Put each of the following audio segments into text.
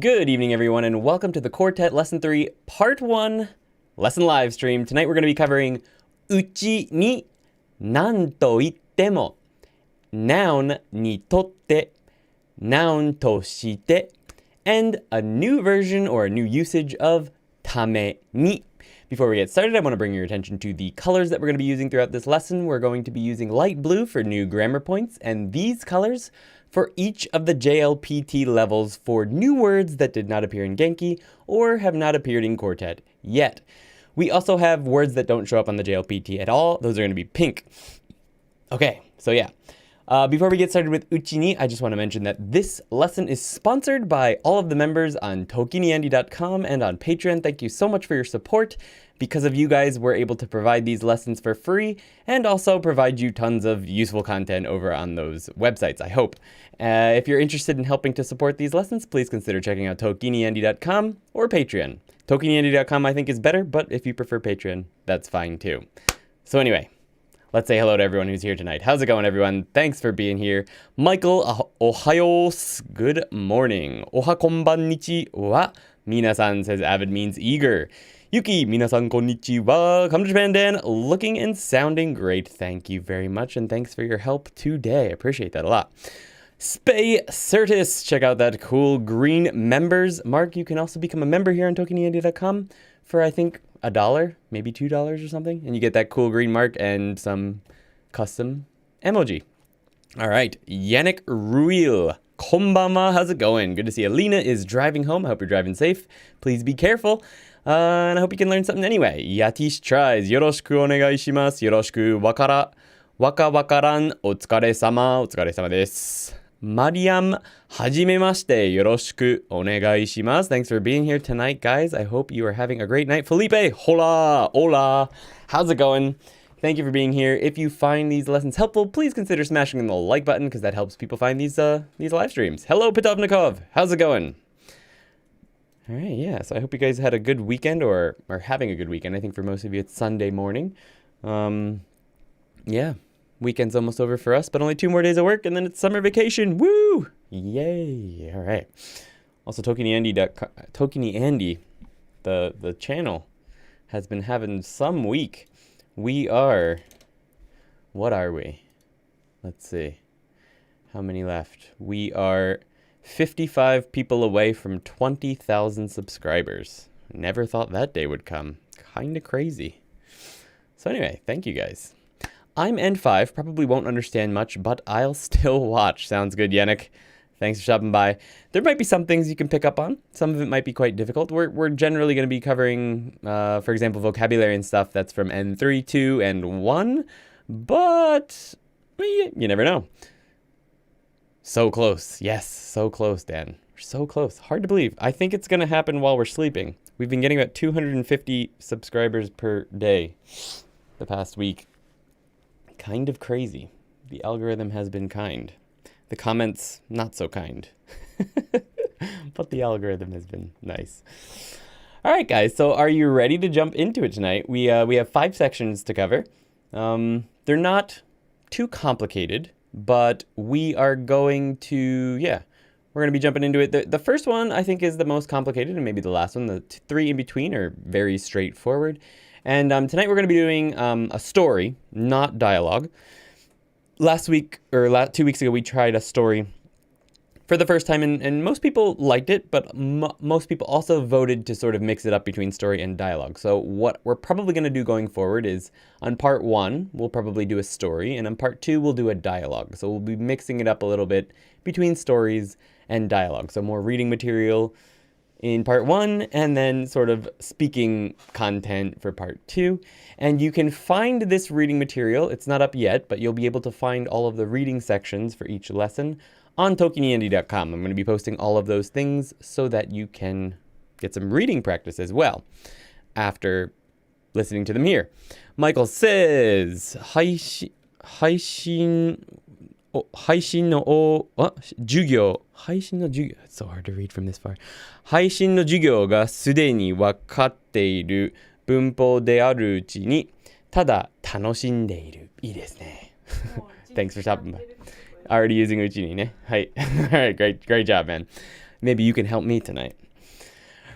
Good evening, everyone, and welcome to the Quartet Lesson 3, Part 1 Lesson Live Stream. Tonight we're going to be covering うちに何と言っても Noun にとって Noun として and a new version or a new usage of ために. Before we get started, I want to bring your attention to the colors that we're going to be using throughout this lesson. We're going to be using light blue for new grammar points, and these colors for each of the JLPT levels for new words that did not appear in Genki or have not appeared in Quartet yet. We also have words that don't show up on the JLPT at all. Those are going to be pink. Okay, so yeah. Before we get started with uchi ni, I just want to mention that this lesson is sponsored by all of the members on ToKiniAndy.com and on Patreon. Thank you so much for your support. Because of you guys, we're able to provide these lessons for free and also provide you tons of useful content over on those websites, I hope. If you're interested in helping to support these lessons, please consider checking out ToKiniAndy.com or Patreon. ToKiniAndy.com I think is better, but if you prefer Patreon, that's fine too. So anyway, let's say hello to everyone who's here tonight. How's it going, everyone? Thanks for being here. Michael, ohayos. Good morning. Oha konbannichi wa. Minasan says avid means eager. Yuki, minasan konnichiwa. Come to Japan, Dan. Looking and sounding great. Thank you very much, and thanks for your help today. I appreciate that a lot. Spay Certis. Check out that cool green members. Mark, you can also become a member here on ToKiniAndy.com for, I think, $1, maybe $2 or something. And you get that cool green mark and some custom emoji. All right. Yannick Ruil. Konbanwa. How's it going? Good to see you. Lena is driving home. I hope you're driving safe. Please be careful. And I hope you can learn something anyway. Yatish tries. Yoroshiku onegai shimasu. Yoroshiku waka wakaran. Otsukaresama. Otsukaresama desu. Mariam, hajimemashite. Yoroshiku onegai shimasu. Thanks for being here tonight, guys. I hope you are having a great night. Felipe, hola, hola. How's it going? Thank you for being here. If you find these lessons helpful, please consider smashing the like button because that helps people find these live streams. Hello, Pitovnikov. How's it going? All right, yeah, so I hope you guys had a good weekend or are having a good weekend. I think for most of you it's Sunday morning. Yeah, weekend's almost over for us, but only 2 more days of work and then it's summer vacation. Woo! Yay! All right. Also, ToKini Andy, the channel, has been having some week. We are, what are we? Let's see. How many left? We are 55 people away from 20,000 subscribers. Never thought that day would come. Kinda crazy. So anyway, thank you guys. I'm N5, probably won't understand much, but I'll still watch. Sounds good, Yannick. Thanks for stopping by. There might be some things you can pick up on. Some of it might be quite difficult. We're generally going to be covering, for example, vocabulary and stuff that's from N3, 2, and 1, but you never know. So close. Yes, so close, Dan. We're so close. Hard to believe. I think it's going to happen while we're sleeping. We've been getting about 250 subscribers per day the past week. Kind of crazy. The algorithm has been kind. The comments, not so kind. But the algorithm has been nice. All right, guys. So are you ready to jump into it tonight? We have 5 sections to cover. They're not too complicated. But we are going to, we're going to be jumping into it. The first one, I think, is the most complicated, and maybe the last one. The 3 in between are very straightforward. And tonight we're going to be doing a story, not dialogue. Last week, or 2 weeks ago, we tried a story for the first time, and most people liked it, but most people also voted to sort of mix it up between story and dialogue. So what we're probably going to do going forward is, on part 1, we'll probably do a story, and on part 2, we'll do a dialogue. So we'll be mixing it up a little bit between stories and dialogue. So more reading material in part 1, and then sort of speaking content for part 2. And you can find this reading material, it's not up yet, but you'll be able to find all of the reading sections for each lesson on ToKiniAndy.com. I'm going to be posting all of those things so that you can get some reading practice as well after listening to them here. Michael says, 配信の授業 It's so hard to read from this far. 配信の授業がすでに分かっている文法であるうちにただ楽しんでいる。いいですね。Thanks for stopping by. Already using uchi ni ne. Hi. All right, great job, man. Maybe you can help me tonight.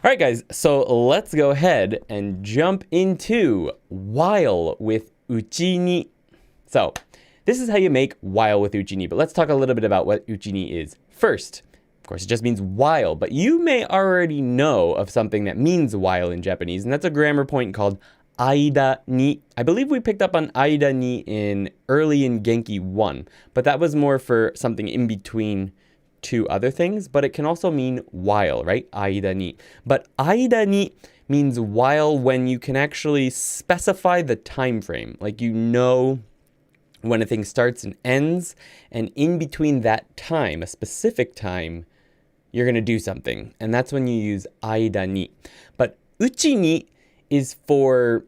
All right, guys, so let's go ahead and jump into while with uchi ni. So this is how you make while with uchi ni, but let's talk a little bit about what uchi ni is first. Of course, it just means while, but you may already know of something that means while in Japanese, and that's a grammar point called aida ni. I believe we picked up on aida ni early in Genki 1, but that was more for something in between two other things, but it can also mean while, right? Aida ni. But aida ni means while when you can actually specify the time frame, like you know when a thing starts and ends, and in between that time, a specific time, you're going to do something, and that's when you use aida ni. But uchi ni is for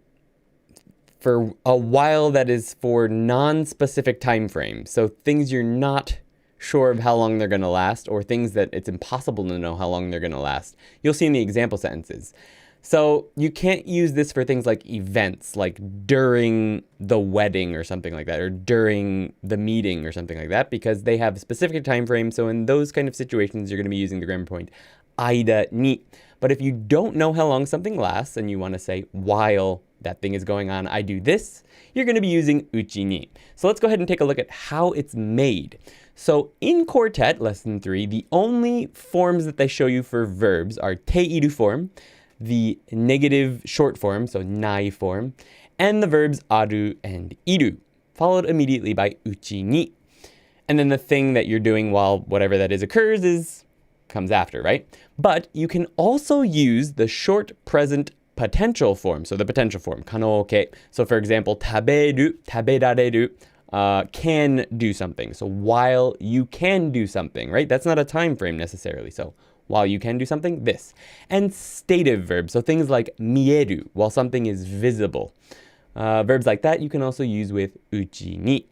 a while that is for non-specific time frame. So things you're not sure of how long they're going to last, or things that it's impossible to know how long they're going to last. You'll see in the example sentences. So you can't use this for things like events, like during the wedding or something like that, or during the meeting or something like that, because they have a specific time frame. So in those kind of situations, you're going to be using the grammar point aida ni. But if you don't know how long something lasts and you want to say while that thing is going on, I do this, you're going to be using uchi ni. So let's go ahead and take a look at how it's made. So in Quartet Lesson 3, the only forms that they show you for verbs are te-iru form, the negative short form, so nai form, and the verbs aru and iru, followed immediately by uchi ni. And then the thing that you're doing while whatever that is occurs comes after, right? But you can also use the short present potential form, so the potential form, kanoke. So for example, taberu, taberareru, can do something. So while you can do something, right? That's not a time frame necessarily. So while you can do something, this. And stative verbs, so things like mieru, while something is visible. Verbs like that you can also use with uchi ni.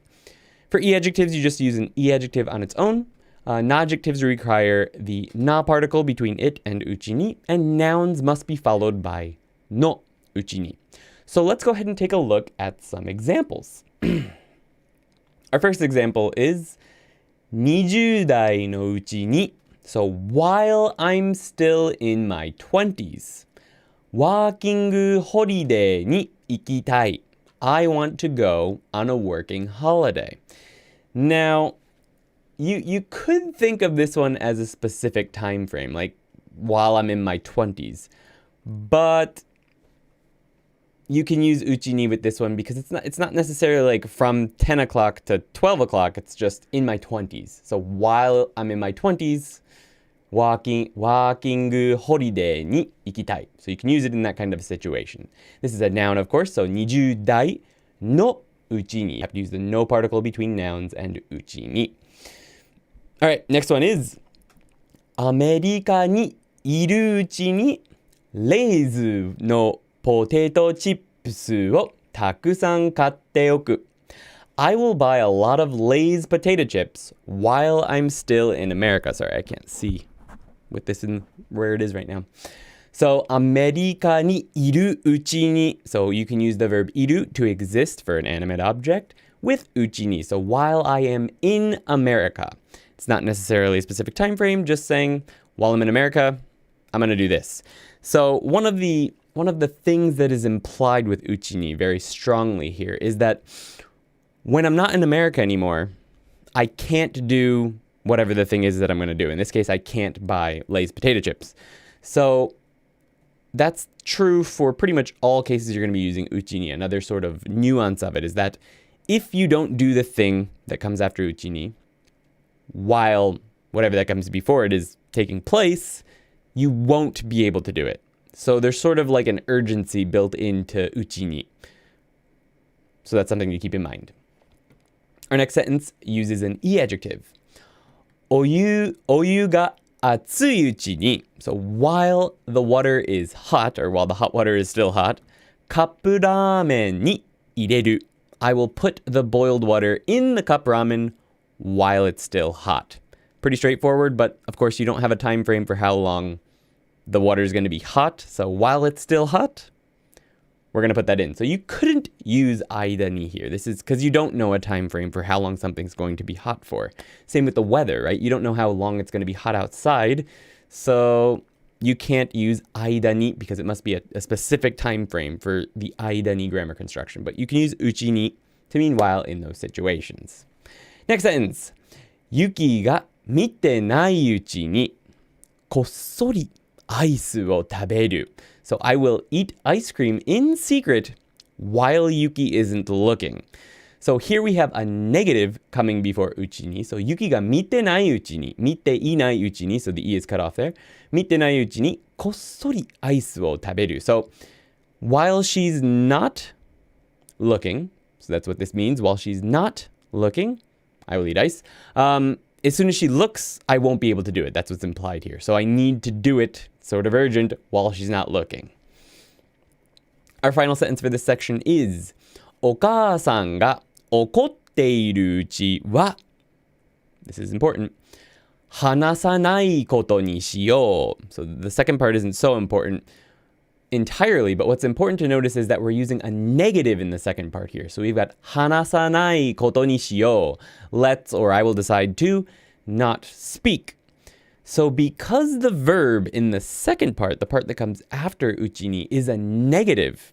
For e-adjectives, you just use an e-adjective on its own. Nodjectives require the na particle between it and uchi ni, and nouns must be followed by no uchi ni. So let's go ahead and take a look at some examples. Our first example is 20代のうちに So while I'm still in my 20s, ワーキングホリデーに行きたい. I want to go on a working holiday. Now, you could think of this one as a specific time frame, like while I'm in my 20s. But you can use uchi ni with this one because it's not necessarily like from 10 o'clock to 12 o'clock. It's just in my 20s. So while I'm in my 20s, ワーキングホリデーに行きたい. So you can use it in that kind of a situation. This is a noun, of course. So 20代のうちに. You have to use the no particle between nouns and うちに. All right, next one is アメリカにいるうちにレイズのポテトチップスをたくさん買っておく. I will buy a lot of Lay's potato chips while I'm still in America. Sorry, I can't see with this in where it is right now. So, アメリカにいるうちに. So, you can use the verb いる to exist for an animate object with うちに. So, while I am in America. It's not necessarily a specific time frame, just saying, while I'm in America, I'm going to do this. So, one of the things that is implied with uchi ni very strongly here is that when I'm not in America anymore, I can't do whatever the thing is that I'm going to do. In this case, I can't buy Lay's potato chips. So that's true for pretty much all cases you're going to be using uchi ni. Another sort of nuance of it is that if you don't do the thing that comes after uchi ni, while whatever that comes before it is taking place, you won't be able to do it. So there's sort of like an urgency built into uchi ni. So that's something to keep in mind. Our next sentence uses an e-adjective. お湯が熱いうちに. So while the water is hot, or while the hot water is still hot, カップラーメンに入れる. I will put the boiled water in the cup ramen while it's still hot. Pretty straightforward, but of course you don't have a time frame for how long the water is going to be hot. So while it's still hot, we're going to put that in. So you couldn't use aida ni here. This is because you don't know a time frame for how long something's going to be hot for. Same with the weather, right? You don't know how long it's going to be hot outside. So you can't use 間に because it must be a specific time frame for the 間に grammar construction. But you can use うちに to mean while in those situations. Next sentence. ユキが見てないうちにこっそりアイスを食べる. So I will eat ice cream in secret while Yuki isn't looking. So here we have a negative coming before うちに. So Yuki が見てないうちに, 見ていないうちに, so the E is cut off there. 見てないうちにこっそりアイスを食べる. So while she's not looking, so that's what this means. While she's not looking, I will eat ice. As soon as she looks, I won't be able to do it. That's what's implied here. So I need to do it, sort of urgent, while she's not looking. Our final sentence for this section is お母さんが怒っているうちは This is important. 話さないことにしよう. So the second part isn't so important entirely, but what's important to notice is that we're using a negative in the second part here. So we've got 話さないことにしよう. Let's, or I will decide to, not speak. So because the verb in the second part, the part that comes after うちに, is a negative,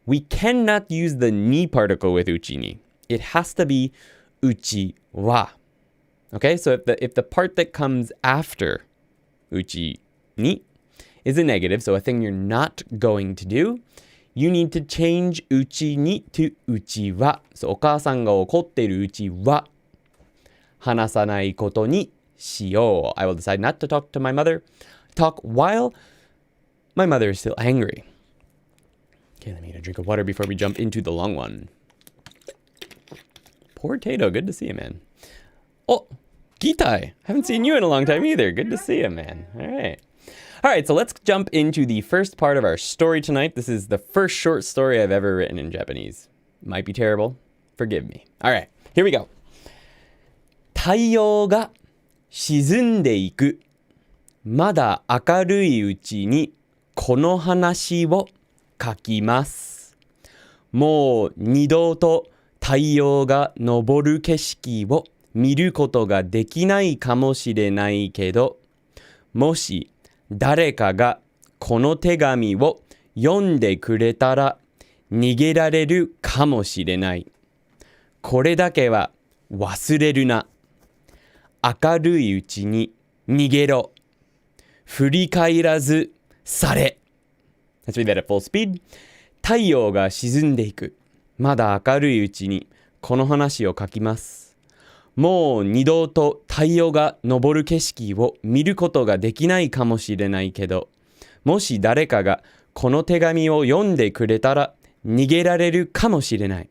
we cannot use the ni particle with うちに. It has to be うちは. Okay, so if the part that comes after うちに is a negative, so a thing you're not going to do, you need to change うちに to うちは. So お母さんが怒っているうちは話さないことにしよう. I will decide not to talk to my mother. Talk while my mother is still angry. Okay, let me get a drink of water before we jump into the long one. Poor Tato, good to see you, man. Oh, Gitai, haven't seen you in a long time either. Good to see you, man. All right. All right, so let's jump into the first part of our story tonight. This is the first short story I've ever written in Japanese. Might be terrible. Forgive me. All right, here we go. 太陽が沈んでいく。まだ明るいうちにこの話を書きます。もう二度と太陽が昇る景色を見ることができないかもしれないけど、もし誰かがこの手紙を読んでくれたら逃げられるかもしれない。これだけは忘れるな。明るいうちに逃げろ。振り返らずされ。Let's read that at full speed. 太陽が沈んでいく。まだ明るいうちにこの話を書きます。もう二度と太陽が昇る景色を見ることができないかもしれないけど、もし誰かがこの手紙を読んでくれたら逃げられるかもしれない。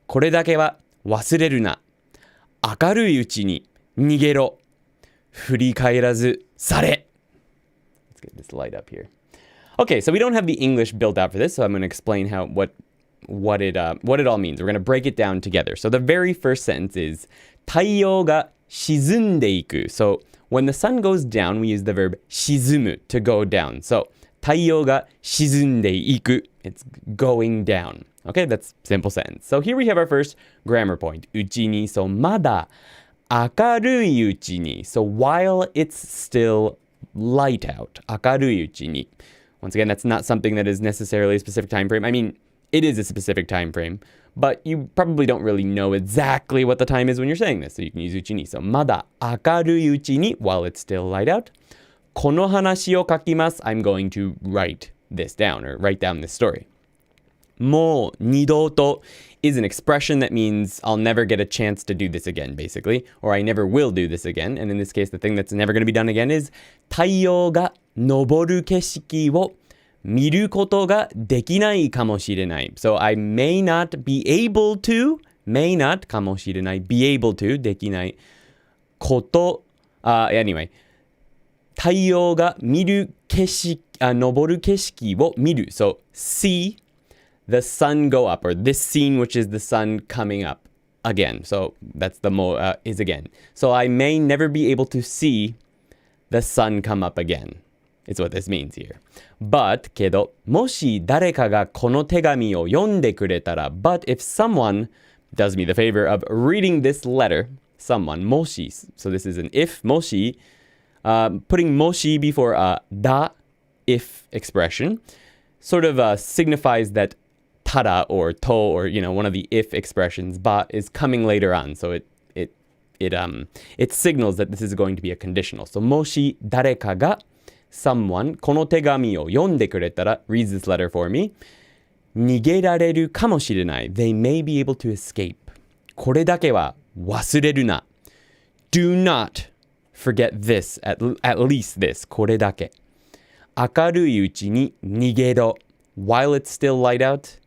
これだけは忘れるな。明るいうちに逃げろ。振り返らずされ。Let's get this light up here. Okay, so we don't have the English built out for this, so I'm going to explain what it all means. We're going to break it down together. So the very first sentence is 太陽が沈んでいく. So when the sun goes down, we use the verb 沈む to go down. So 太陽が沈んでいく. It's going down. Okay, that's simple sentence. So here we have our first grammar point. うちに. So まだ明るいうちに. So while it's still light out. 明るいうちに. Once again, that's not something that is necessarily a specific time frame. I mean, it is a specific time frame, but you probably don't really know exactly what the time is when you're saying this. So you can use うちに. So まだ明るいうちに while it's still light out. この話を書きます. I'm going to write this down or write down this story. もう二度と is an expression that means I'll never get a chance to do this again, basically, or I never will do this again. And in this case, the thing that's never going to be done again is 太陽が昇る景色を見ることができないかもしれない. So I may not be able to, may not かもしれない, be able to できないこと、anyway, 太陽が見る景色、昇る景色を見る. So see the sun go up, or this scene which is the sun coming up again. So that's the is again. So I may never be able to see the sun come up again. It's what this means here. But けど、もし誰かがこの手紙を読んでくれたら, but if someone does me the favor of reading this letter, someone, もし, so this is an if, もし putting moshi before da if expression sort of signifies that tada or to or one of the if expressions ba is coming later on. So it signals that this is going to be a conditional. So もし誰かが someone この手紙を読んでくれたら reads this letter for me 逃げられるかもしれない they may be able to escape これだけは忘れるな do not forget this at least this これだけ明るいうちに逃げろ while it's still light out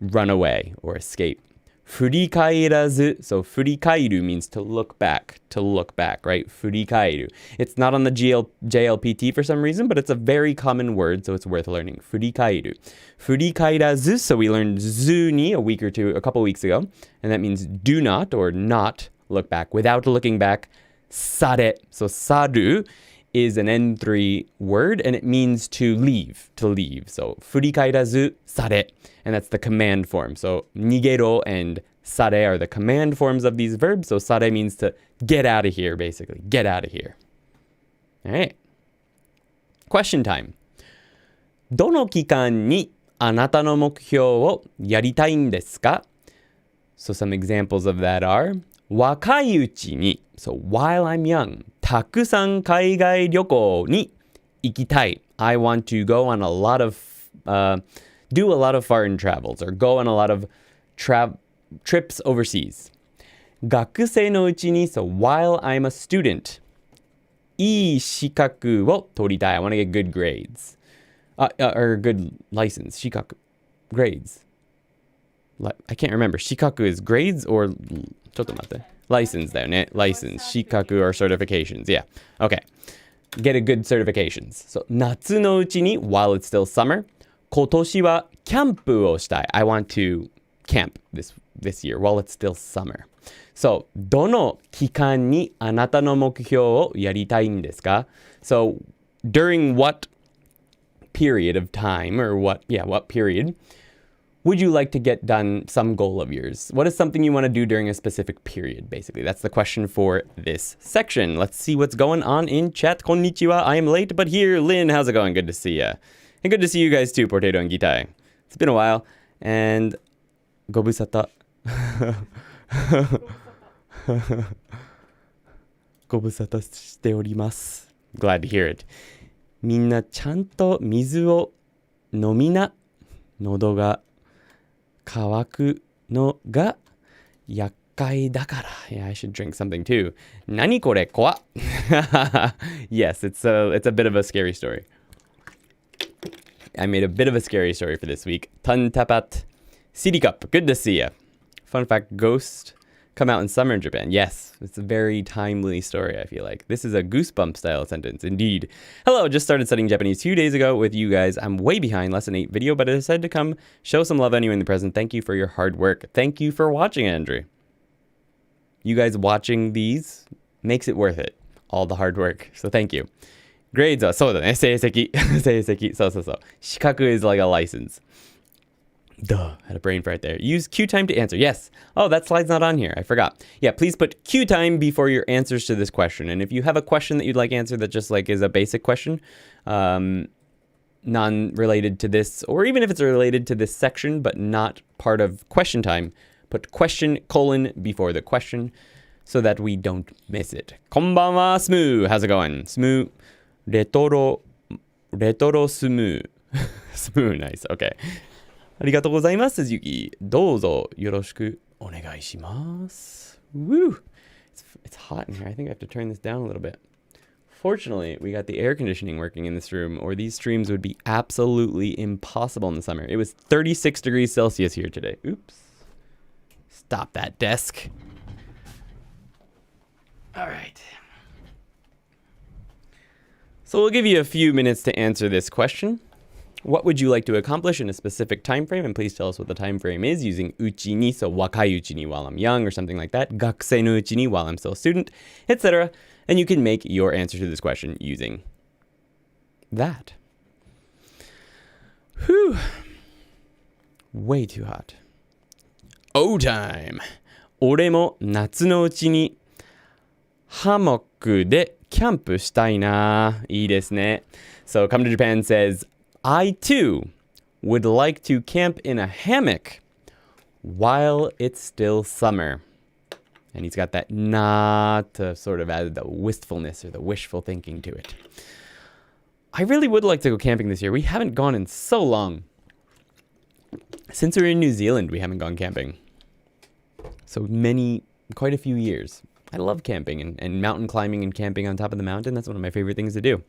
run away or escape 振り返らず so 振り返る means to look back, right? 振り返る it's not on the JLPT for some reason, but it's a very common word, so it's worth learning 振り返る振り返らず so we learned ず に a couple weeks ago, and that means do not or not look back without looking back され so さる is an N3 word, and it means to leave. So, 振り返らずされ and that's the command form. So, 逃げろ and され are the command forms of these verbs. So, され means to get out of here, basically. Get out of here. All right. Question time. どの期間にあなたの目標をやりたいんですか? So, some examples of that are 若いうちに so while I'm young たくさん海外旅行に行きたい I want to go on a lot of do a lot of foreign travels or go on a lot of trips overseas 学生のうちに so while I'm a student いい資格を取りたい I want to get good grades or good license 資格 grades I can't remember 資格 is grades or ちょっと待って license だよね license 資格 or certifications yeah okay get a good certifications so 夏のうちに while it's still summer 今年はキャンプをしたい I want to camp this year while it's still summer so どの期間にあなたの目標をやりたいんですか so during what period of time or what period would you like to get done some goal of yours? What is something you want to do during a specific period, basically? That's the question for this section. Let's see what's going on in chat. Konnichiwa, I am late, but here. Lynn, how's it going? Good to see ya. And good to see you guys too, Potato and Gitai. It's been a while. And Gobusata. Gobusata しております. Glad to hear it. みんなちゃんと水を飲みな。喉が乾くのが厄介だから. Yeah, I should drink something too. 何これ怖っ Yes, it's a bit of a scary story. I made a bit of a scary story for this week. Tan tapat City Cup. Good to see ya. Fun fact, Ghost come out in summer in Japan. Yes, it's a very timely story, I feel like. This is a goosebump style sentence, indeed. Hello, just started studying Japanese 2 days ago with you guys. I'm way behind lesson 8 video, but I decided to come show some love anyway in the present. Thank you for your hard work. Thank you for watching, Andrew. You guys watching these makes it worth it. All the hard work. So thank you. Grades はそうだね。成績。成績。そうそうそう。資格 is like a license. Duh, had a brain fart there. Use Q time to answer. Yes. Oh, that slide's not on here. I forgot. Yeah, please put Q time before your answers to this question. And if you have a question that you'd like answered that just like is a basic question, non-related to this, or even if it's related to this section but not part of question time, put question : before the question so that we don't miss it. Konbanwa, Smooth. How's it going? Smooth. Retro Smooth. Smooth, nice. Okay. ありがとうございます、ゆき。どうぞよろしくお願いします。Woo! It's hot in here. I think I have to turn this down a little bit. Fortunately, we got the air conditioning working in this room, or these streams would be absolutely impossible in the summer. It was 36 degrees Celsius here today. Oops. Stop that desk. All right. So we'll give you a few minutes to answer this question. What would you like to accomplish in a specific time frame? And please tell us what the time frame is using uchi ni, so wakai uchi ni while I'm young or something like that, gakusei no uchi ni while I'm still a student, etc. And you can make your answer to this question using that. Whew. Way too hot. O time. 俺も夏のうちにハモックでキャンプしたいな。いいですね。So, Come to Japan says, I too would like to camp in a hammock while it's still summer. And he's got that na to sort of add the wistfulness or the wishful thinking to it. I really would like to go camping this year. We haven't gone in so long. Since we were in New Zealand, we haven't gone camping. So quite a few years. I love camping and mountain climbing and camping on top of the mountain. That's one of my favorite things to do.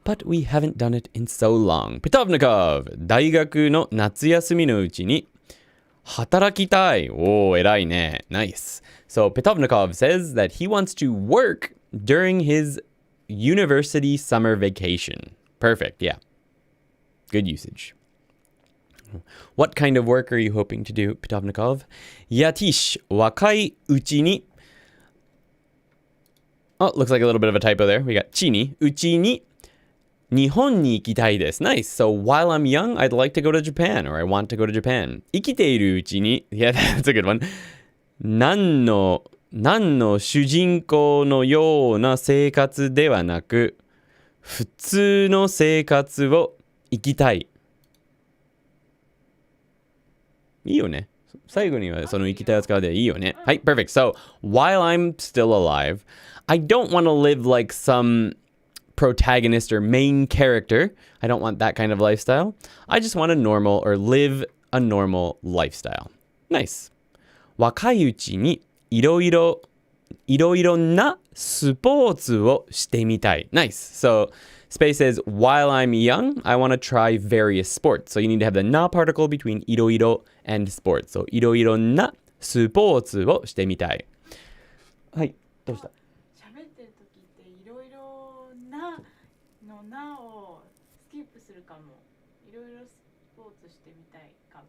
But we haven't done it in so long. Pitovnikov, 大学の夏休みのうちに働きたい。Oh, 偉いね. Nice. So Pitovnikov says that he wants to work during his university summer vacation. Perfect, yeah. Good usage. What kind of work are you hoping to do, Pitovnikov? Yatish, 若いうちに Oh, looks like a little bit of a typo there. We got ちに、うちに日本に行きたいです. Nice. So while I'm young, I'd like to go to Japan, or I want to go to Japan. 生きているうちに Yeah, that's a good one. 何の主人公のような生活ではなく、普通の生活を生きたい。いいよね。最後にはその生きたいを使うでいいよね。はい、perfect. So, while I'm still alive, I don't want to live like some protagonist or main character. I don't want that kind of lifestyle. I just want live a normal lifestyle. Nice. 若いうちにいろいろなスポーツをしてみたい. Nice. So, Space says, while I'm young, I want to try various sports. So you need to have the na particle between いろいろ and sports. So いろいろなスポーツをしてみたい. はい、どうした？喋ってる時っていろいろなのなをスキップするかも。いろいろスポーツしてみたいかも。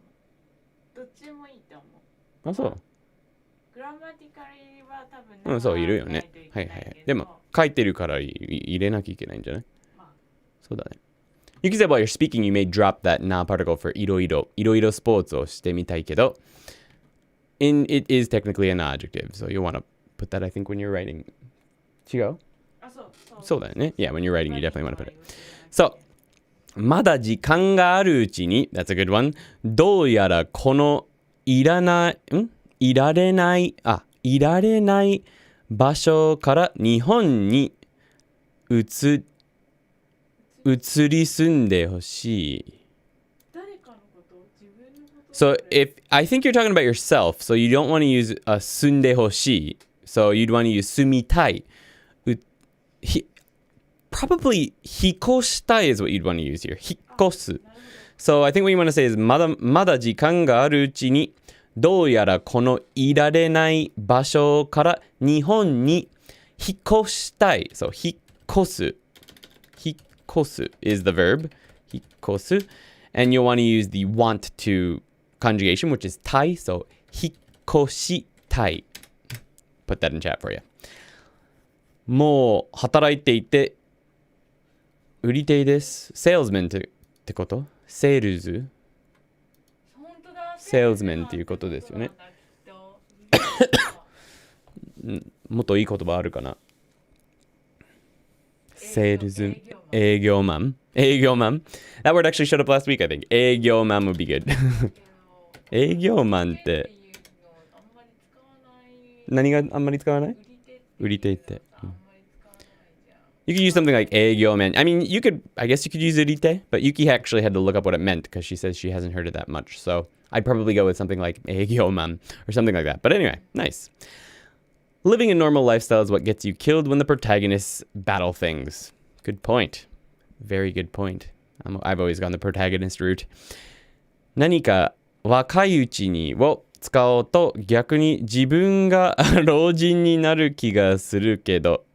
どっちもいいと思う。あ、そう。グラマティカリは多分うん、そう、いるよね。はいはいはい。でも、書いてるから入れなきゃいけないんじゃない？そうだね。You can say while you're speaking, you may drop that na particle for いろいろスポーツをしてみたいけど、it is technically an adjective, so you'll want to put that, I think, when you're writing. 違う？そうだよね。Yeah, when you're writing, you definitely want to put it. So, まだ時間があるうちに、that's a good one. どうやらこのいられない場所から日本に移り住んでほしい。So I think you're talking about yourself, so you don't want to use 住んでほしい. So you'd want to use 住みたい. Probably 引っ越したい is what you'd want to use here. 引っ越す. So I think what you want to say is まだ時間があるうちにどうやらこのいられない場所から日本に引っ越したい. So 引っ越す is the verb. 引っ越す. And you'll want to use the want to conjugation, which is たい. So 引っ越したい. Put that in chat for you. もう働いていて売り手です。salesman ってこと？ sales salesman っていうことですよね。もっといい言葉あるかな？ sales 営業マン That word actually showed up last week, I think. 営業マン would be good. 営業マンって何があんまり使わない？売り手って。You could use something like 営業マン. I mean, I guess you could use 売り手, but Yuki actually had to look up what it meant because she says she hasn't heard it that much. So I'd probably go with something like 営業マン or something like that. But anyway, nice. Living a normal lifestyle is what gets you killed when the protagonists battle things. Good point. Very good point. I've always gone the protagonist route. 何か若いうちにを使おうと逆に自分が老人になる気がするけど。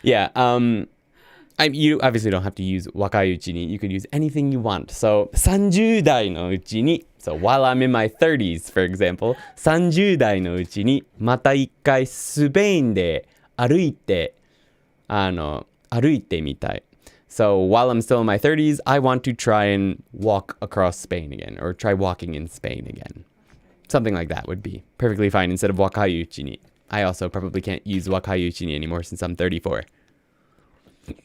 Yeah, you obviously don't have to use 若いうちに. You could use anything you want. So, 30代のうちに, so while I'm in my 30s, for example, 30代のうちにまた一回スペインで歩いてみたい. So while I'm still in my 30s, I want to try and walk across Spain again, or try walking in Spain again. Something like that would be perfectly fine instead of wakayuchi ni. I also probably can't use wakayuchi ni anymore since I'm 34. All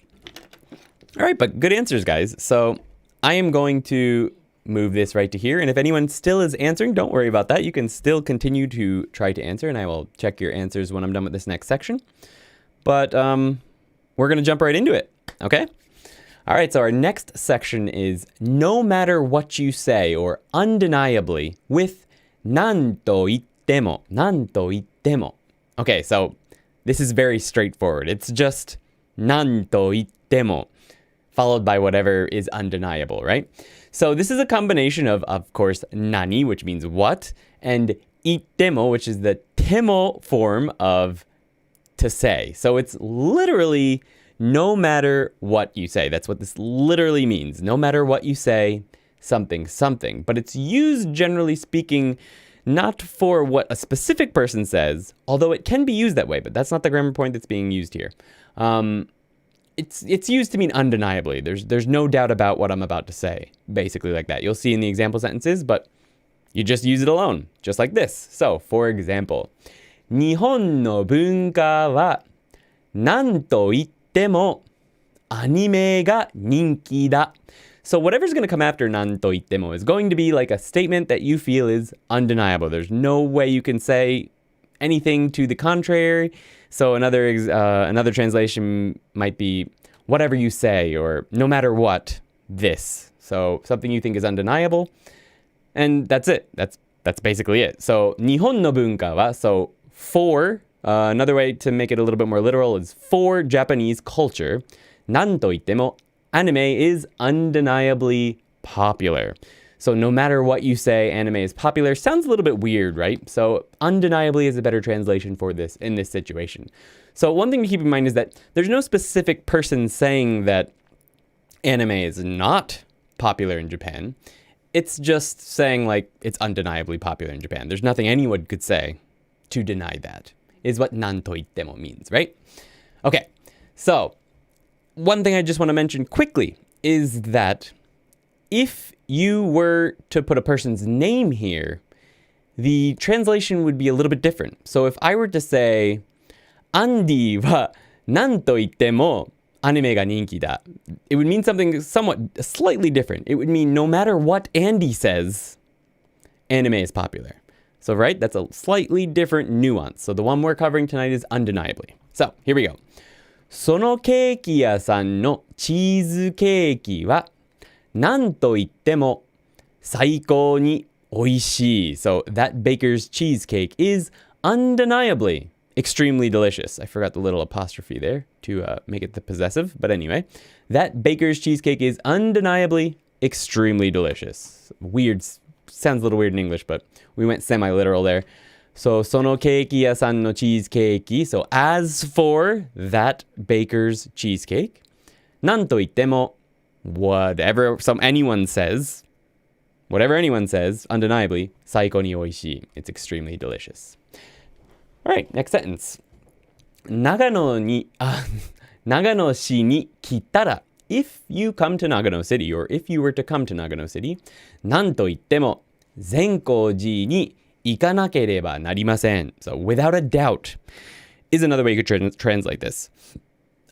right, but good answers, guys. So I am going to move this right to here. And if anyone still is answering, don't worry about that. You can still continue to try to answer, and I will check your answers when I'm done with this next section. But we're going to jump right into it, okay? All right, so our next section is no matter what you say, or undeniably, with 何と言っても, 何と言っても. Okay, so this is very straightforward. It's just 何と言っても, followed by whatever is undeniable, right? So this is a combination of course, nani, which means what, and ittemo, which is the temo form of to say. So it's literally no matter what you say. That's what this literally means. No matter what you say, something, something. But it's used, generally speaking, not for what a specific person says, although it can be used that way, but that's not the grammar point that's being used here. It's used to mean undeniably. There's no doubt about what I'm about to say, basically like that. You'll see in the example sentences, but you just use it alone, just like this. So, for example, 日本の文化は何と言ってもアニメが人気だ. So whatever's going to come after 何と言っても is going to be like a statement that you feel is undeniable. There's no way you can say anything to the contrary. So another translation might be whatever you say, or no matter what, this. So something you think is undeniable, and that's it. That's basically it. So 日本の文化は, so for, another way to make it a little bit more literal is for Japanese culture, 何と言っても anime is undeniably popular. So no matter what you say, anime is popular. Sounds a little bit weird, right? So undeniably is a better translation for this in this situation. So one thing to keep in mind is that there's no specific person saying that anime is not popular in Japan. It's just saying like it's undeniably popular in Japan. There's nothing anyone could say to deny that, is what 何と言っても means, right? Okay, so one thing I just want to mention quickly is that if you were to put a person's name here, the translation would be a little bit different. So if I were to say, Andy は何と言ってもアニメが人気だ, it would mean something somewhat slightly different. It would mean no matter what Andy says, anime is popular. So right, that's a slightly different nuance. So the one we're covering tonight is undeniably. So here we go. そのケーキ屋さんのチーズケーキは何と言っても最高に美味しい. So that baker's cheesecake is undeniably extremely delicious. I forgot the little apostrophe there to make it the possessive. But anyway, that baker's cheesecake is undeniably extremely delicious. Weird, sounds a little weird in English, but we went semi-literal there. So, そのケーキ屋さんのチーズケーキ. So, as for that baker's cheesecake, 何と言っても whatever anyone says, undeniably, 最高に美味しい. It's extremely delicious. All right, next sentence. 長野市に来たら, if you come to Nagano City, or if you were to come to Nagano City, 何と言っても善光寺に行かなければなりません. So, without a doubt is another way you could translate this.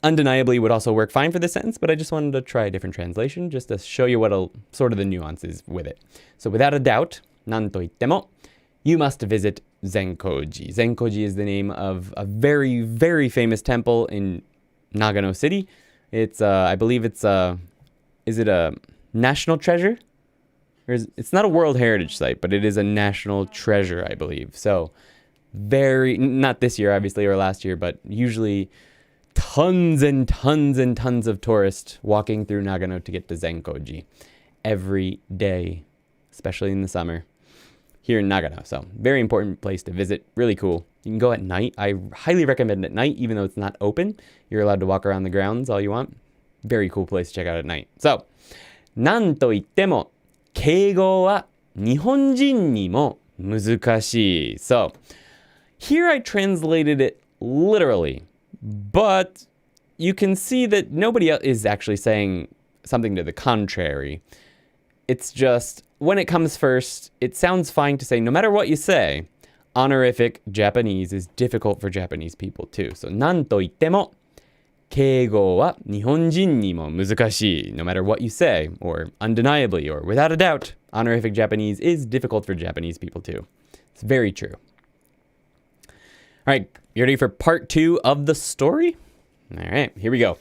Undeniably would also work fine for this sentence, but I just wanted to try a different translation just to show you what sort of the nuance is with it. So, without a doubt, 何と言っても you must visit Zenkoji. Zenkoji is the name of a very, very famous temple in Nagano City. It's, I believe it's, is it a national treasure? It's not a World Heritage Site, but it is a national treasure, I believe. So, not this year, obviously, or last year, but usually tons and tons and tons of tourists walking through Nagano to get to Zenkoji every day, especially in the summer here in Nagano. So, very important place to visit. Really cool. You can go at night. I highly recommend at night, even though it's not open. You're allowed to walk around the grounds all you want. Very cool place to check out at night. So, 何と言っても敬語は日本人にも難しい. So, here I translated it literally, but you can see that nobody else is actually saying something to the contrary. It's just, when it comes first, it sounds fine to say, no matter what you say, honorific Japanese is difficult for Japanese people too. So, 何と言っても、敬語は日本人にも難しい. No matter what you say, or undeniably, or without a doubt, honorific Japanese is difficult for Japanese people too. It's very true. All right, you ready for part 2 of the story? All right, here we go.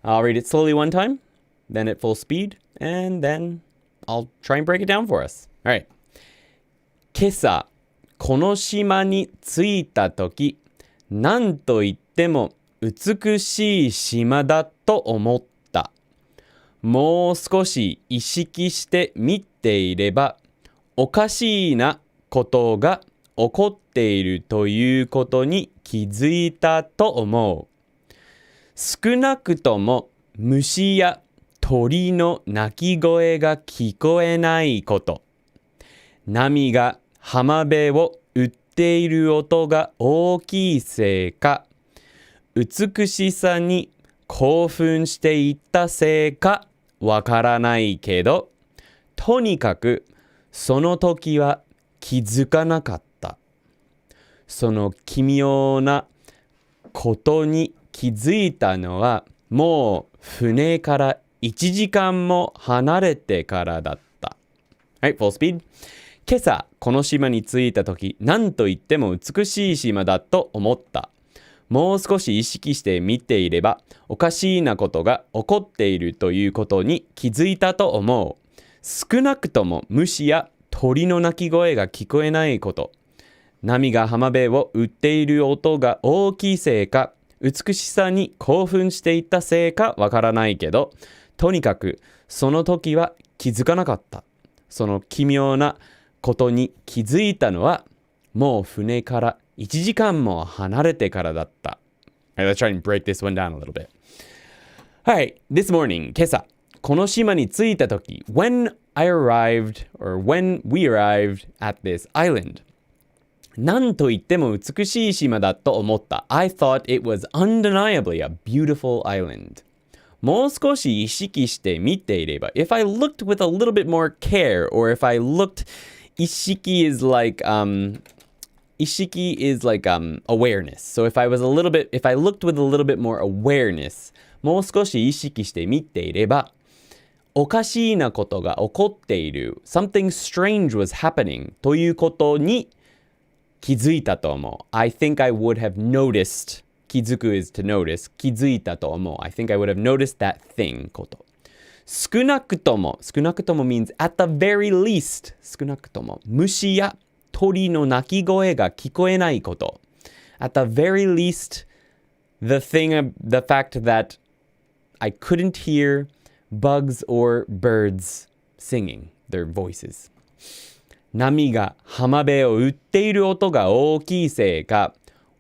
I'll read it slowly one time, then at full speed, and then I'll try and break it down for us. All right. 今朝、この島に着いたとき、何と言っても美しい島だと思った。もう少し意識して見ていれば、おかしいなことが起こっているということに気づいたと思う。少なくとも虫や鳥の鳴き声が聞こえないこと。波が浜辺を打っている音が大きいせいか、美しさに興奮していったせいかわからないけど、とにかくその時は気づかなかった。その奇妙なことに気づいたのは、もう船から1時間も離れてからだった。はい、full speed. 今朝、この島に着いたとき、何と言っても美しい島だと思った。もう少し意識して見ていれば、おかしいなことが起こっているということに気づいたと思う。少なくとも虫や鳥の鳴き声が聞こえないこと。波が浜辺を打っている音が大きいせいか、美しさに興奮していったせいかわからないけど、とにかくその時は気づかなかった。その奇妙なことに気づいたのは、もう船から1時間も離れてからだった。Alright, let's try and break this one down a little bit. Alright, this morning, 今朝、この島に着いたとき、when I arrived, or when we arrived at this island, 何と言っても美しい島だと思った。I thought it was undeniably a beautiful island. もう少し意識して見ていれば、if I looked with a little bit more care, or if I looked, 意識 is like, awareness. So if I looked with a little bit more awareness, もう少し意識して見ていれば、おかしいなことが起こっている。Something strange was happening ということに気づいたと思う。I think I would have noticed. 気づく is to notice. 気づいたと思う。I think I would have noticed that thing こと。少なくとも means at the very least. 少なくとも虫や鳥の鳴き声が聞こえないこと。At the very least, the fact that I couldn't hear bugs or birds singing their voices. 波が浜辺を打っている音が大きいせいか、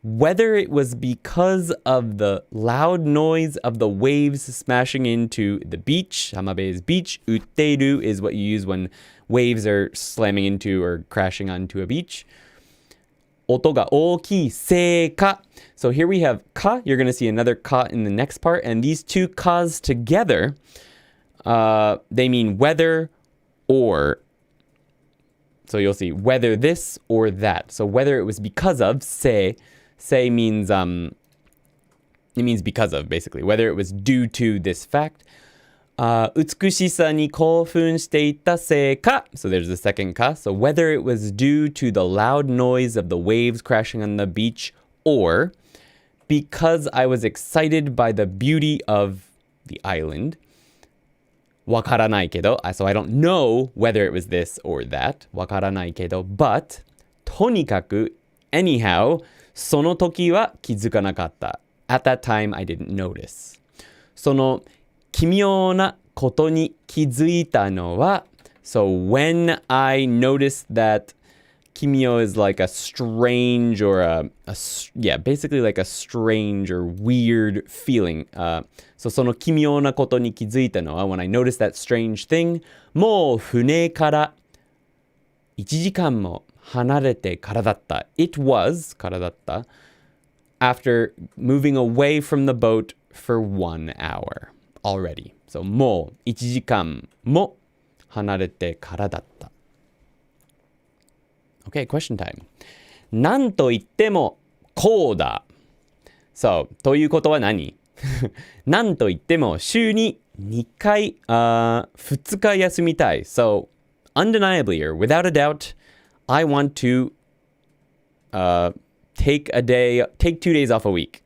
whether it was because of the loud noise of the waves smashing into the beach, 浜辺 is beach, 打っている is what you use when waves are slamming into or crashing onto a beach. 音が大きいせいか. So here we have ka. You're going to see another ka in the next part. And these two kas together, they mean whether or. So you'll see whether this or that. So whether it was because of, say means, it means because of, basically. Whether it was due to this fact. 美しさに興奮していたせいか. So there's the second ka. So whether it was due to the loud noise of the waves crashing on the beach or because I was excited by the beauty of the island. わからないけど. So I don't know whether it was this or that. わからないけど. But とにかく anyhow その時は気づかなかった. At that time I didn't notice. その奇妙なことに気づいたのは So when I noticed that 奇妙 is like a strange or basically like a strange or weird feeling. So その奇妙なことに気づいたのは when I noticed that strange thing もう船から1時間も離れてからだった。It was からだった after moving away from the boat for 1 hour already. So もう1時間も離れてからだった。Okay, question time. なんと言ってもこうだ。So, ということは何なんと言っても週に2回、2日休みたい。So, undeniably or without a doubt, I want to take 2 days off a week.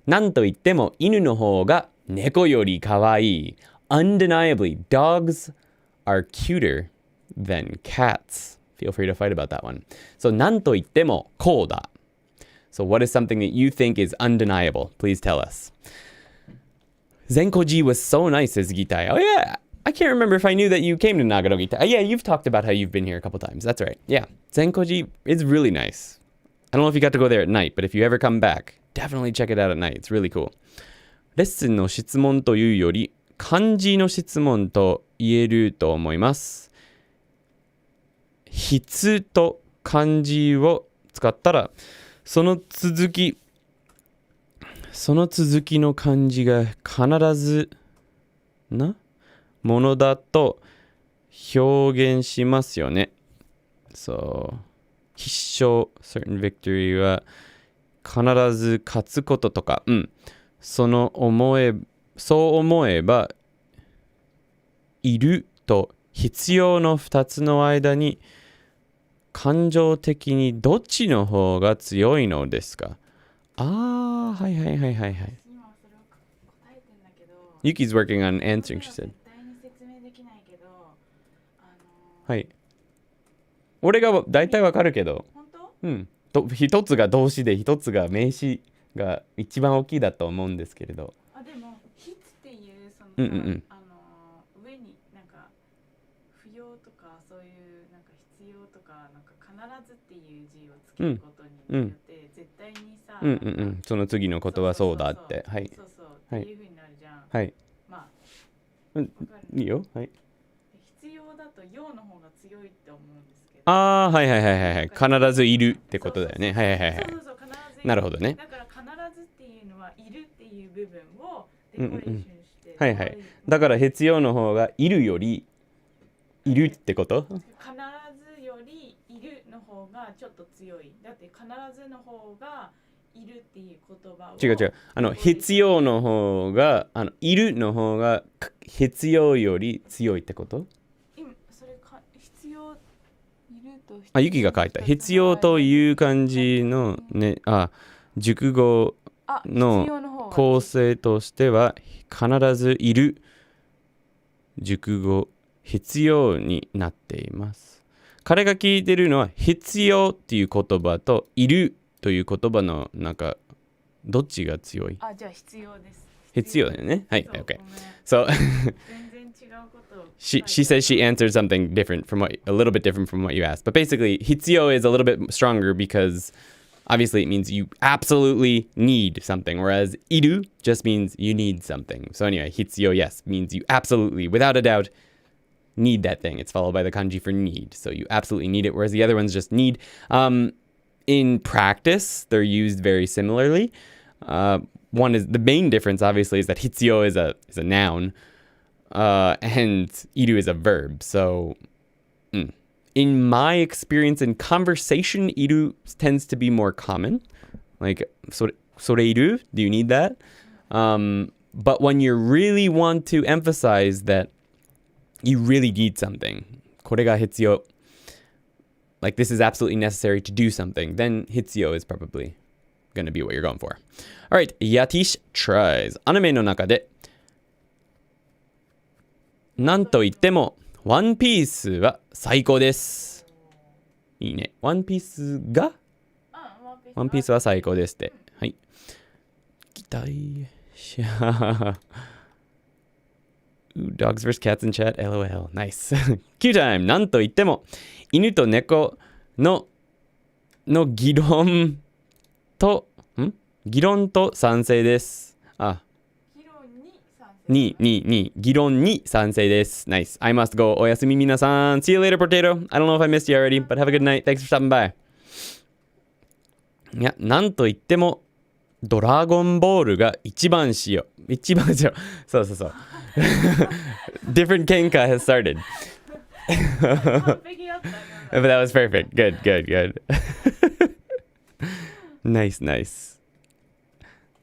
なんと言っても犬の方が猫より可愛い。Undeniably, dogs are cuter than cats. Feel free to fight about that one. So, なんと言ってもこうだ。So, what is something that you think is undeniable? Please tell us. Zenkoji was so nice as Gitai. Oh, yeah. I can't remember if I knew that you came to Nagano Gitai. Yeah, you've talked about how you've been here a couple times. That's right. Yeah. Zenkoji is really nice. I don't know if you got to go there at night, but if you ever come back, definitely check it out at night. It's really cool. レッスンの質問というより、漢字の質問と言えると思います。筆と漢字を使ったら、その続きの漢字が必ずものだと表現しますよね。そう。必勝 certain victory は必ず勝つこととか、そう思えばいると必要の2つの間に感情的にどっちの方が強いのですか？はい。今それを答えてんだけど、Yuki's working on answering, she said. 絶対に説明できないけど、はい。俺が大体わかるけど、本当？一つが動詞で一つが名詞が一番大きいだと思うんですけれど。でも、必っていうその、上になんか不要とかそういうなんか必要とかなんか必ずっていう字をつけることによって、絶対にさ、その次のことはそうだって、はい。そうっていう風になるじゃん。はい。まあ、いいよ。はい。必要だと要の方が強いって思うんですけど。はい。必ずいるってことだよね。はい。そう必ず。なるほどね。だから必ずっていうのはいるっていう部分をデコレーションして。はい。だから必要の方がいるよりいるってこと？必ずよりいるの方がちょっと強い。だって必ずの方がいるっていう言葉を。違う。必要の方がいるの方が必要より強いってこと？それ必要いると。ユキが書いた。必要という漢字のね、熟語の構成としては必ずいる熟語必要になっています。彼が聞いてるのは必要っていう言葉といるという言葉のなんかどっちが強い？じゃあ必要です。必要だよね。はい、OK. So she she says she answered something different a little bit different from what you asked. But basically, 必要 is a little bit stronger because obviously it means you absolutely need something, whereas いる just means you need something. So anyway, 必要 yes means you absolutely, without a doubt, need that thing. It's followed by the kanji for need. So you absolutely need it, whereas the other ones just need. In practice, they're used very similarly. One is the main difference, obviously, is that 必要 is a noun, and いる is a verb. So, in my experience in conversation, いる tends to be more common. Like, それいる? Do you need that? But when you really want to emphasize that you really need something, これが必要. Like, this is absolutely necessary to do something, then 必要 is probably going to be what you're going for. All right, Yatish tries. アニメの中でなんと言ってもワンピースは最高です。いいね。ワンピースがワンピースは最高ですって。はい。期待しゃDogs vs. cats in chat. LOL. Nice. Q time. なんと言っても犬と猫の議論と賛成です。議論に賛成です。Nice. I must go. おやすみ皆さん。See you later, Potato. I don't know if I missed you already, but have a good night. Thanks for stopping by. いや、なんと言ってもドラゴンボールが一番しよう。一番しよう。そうそうそう。Different Kenka has started. 完璧だったよ。But that was perfect. Good, good, good. Nice, nice.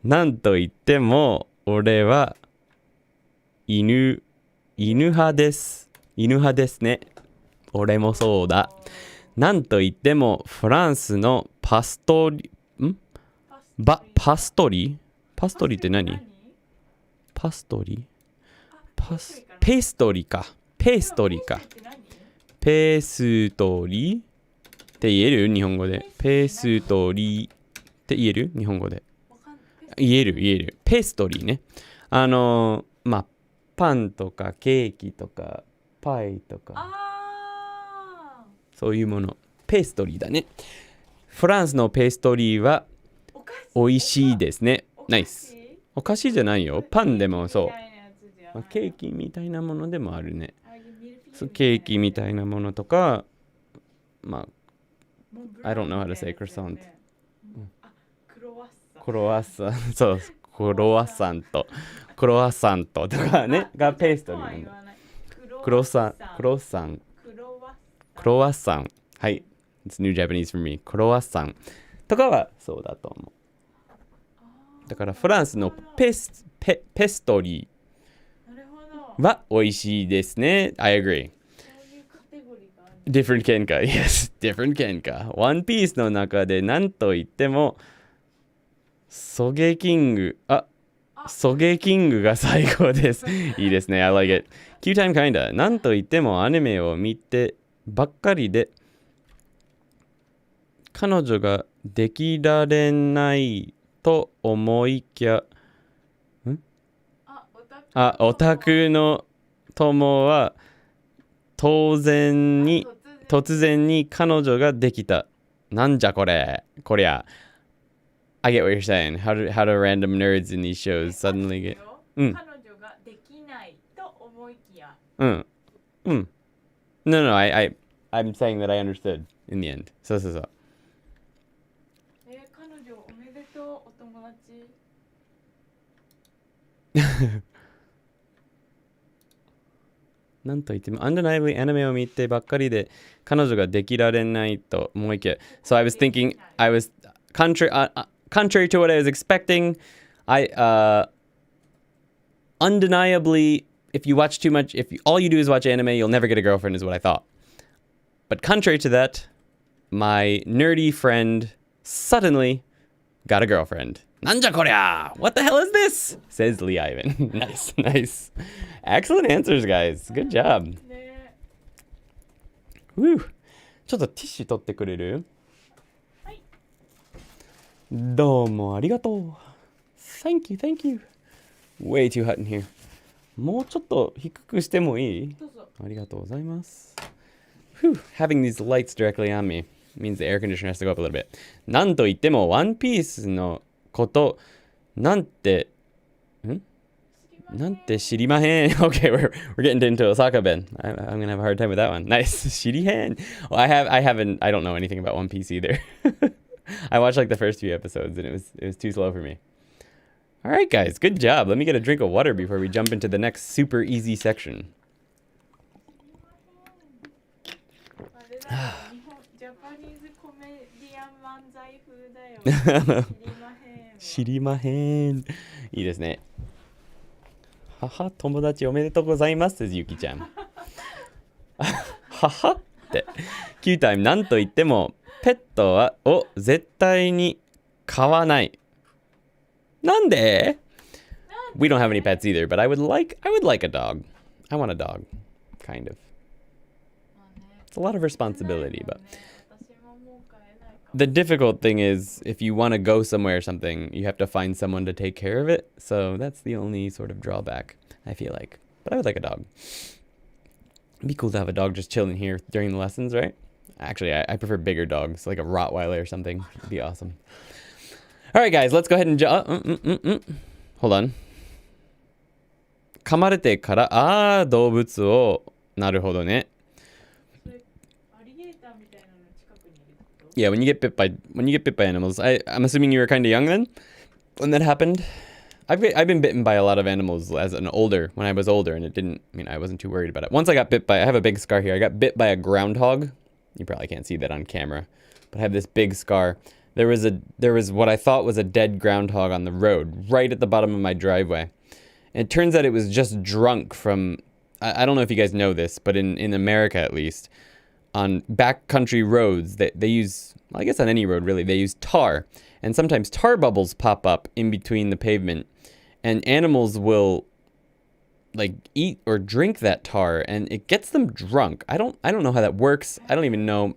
なんと言っても、俺は犬派です。犬派ですね。俺もそうだ。なんと言っても、フランスのパストリって何？パストリペーストリーか。ペーストリーか。ペーストリーって言える？日本語で。ペーストリーって言える？日本語で。言える。ペーストリーね。まあ、パンとかケーキとかパイとかそういうもの。ペーストリーだね。フランスのペーストリーは美味しいですね。ナイス。お菓子じゃないよ。パンでもそう。まあ、ケーキみたいなものでもあるね。ケーキみたいなものとか、まあ、I don't know how to say croissant。クロワッサン、そう、クロワッサンとかね、がペーストリーなんだ。クロワッサン。はい。It's new Japanese for me. クロワッサンとかはそうだと思う。だからフランスのペストリーは美味しいですね。I agree. Different Kenka. Yes, different Kenka. One Piece の中で何と言ってもソゲキングが最高です。いいですね。I like it. Q time kinda. 何と言ってもアニメを見てばっかりで彼女ができられないと思いきやオタクの友は突然に彼女ができた。なんじゃこりゃ。I get what you're saying. How do random nerds in these shows suddenly get... 彼女ができないと思いきや。No, I'm saying that I understood in the end. そう。彼女おめでとう、お友達。なんと言っても Undeniably アニメを見てばっかりで彼女ができられないと思いきや。So I was thinking, contrary to what I was expecting, undeniably, if you watch too much, all you do is watch anime, you'll never get a girlfriend is what I thought. But contrary to that, my nerdy friend suddenly got a girlfriend. Nanja korea! What the hell is this? Says Lee Ivan. Nice. Excellent answers, guys. Good job. Woo. ちょっとティッシュ取ってくれる？はい。どうもありがとう。Thank you. Way too hot in here. もうちょっと低くしてもいい？どうぞ。ありがとうございます。Whew. Having these lights directly on me means the air conditioner has to go up a little bit. なんと言っても、ワンピースのことなんて知りまへん。Okay, we're getting into Osaka Ben. I'm gonna have a hard time with that one. Nice. 知りへん. Well, I don't know anything about One Piece either. I watched like the first few episodes and it was too slow for me. All right, guys, good job. Let me get a drink of water before we jump into the next super easy section. 知りまへん。いいですね。母、友達おめでとうございます。ゆきちゃん。母って。Qタイムなんと言っても、ペットを絶対に飼わない。なんで？ We don't have any pets either, but I would like a dog. I want a dog, kind of. It's a lot of responsibility, but the difficult thing is if you want to go somewhere or something, you have to find someone to take care of it. So that's the only sort of drawback, I feel like. But I would like a dog. It'd be cool to have a dog just chilling here during the lessons, right? Actually, I prefer bigger dogs, like a Rottweiler or something. It'd be awesome. All right, guys, let's go ahead and hold on. 噛まれてから動物をなるほどね。Yeah, when you get bit by animals, I'm assuming you were kind of young then, when that happened. I've been bitten by a lot of animals when I was older, and I wasn't too worried about it. Once I got bit by, I have a big scar here. I got bit by a groundhog. You probably can't see that on camera, but I have this big scar. There was what I thought was a dead groundhog on the road, right at the bottom of my driveway. And it turns out it was just drunk from, I don't know if you guys know this, but in America at least, on backcountry roads, they use, I guess on any road really, they use tar. And sometimes tar bubbles pop up in between the pavement. And animals will like eat or drink that tar, and it gets them drunk. I don't know how that works. I don't even know.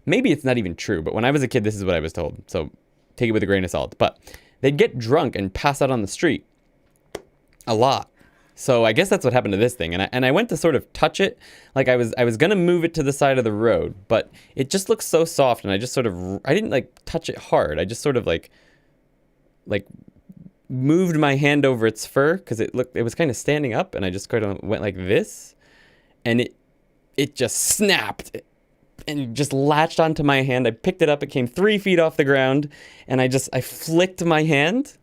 Maybe it's not even true, but when I was a kid, this is what I was told. So take it with a grain of salt. But they'd get drunk and pass out on the street a lot. So I guess that's what happened to this thing. And I went to sort of touch it. Like I was going to move it to the side of the road, but it just looks so soft, and I didn't like touch it hard. I just sort of like moved my hand over its fur because it was kind of standing up, and I just kind of went like this, and it just snapped and just latched onto my hand. I picked it up. It came 3 feet off the ground, and I flicked my hand.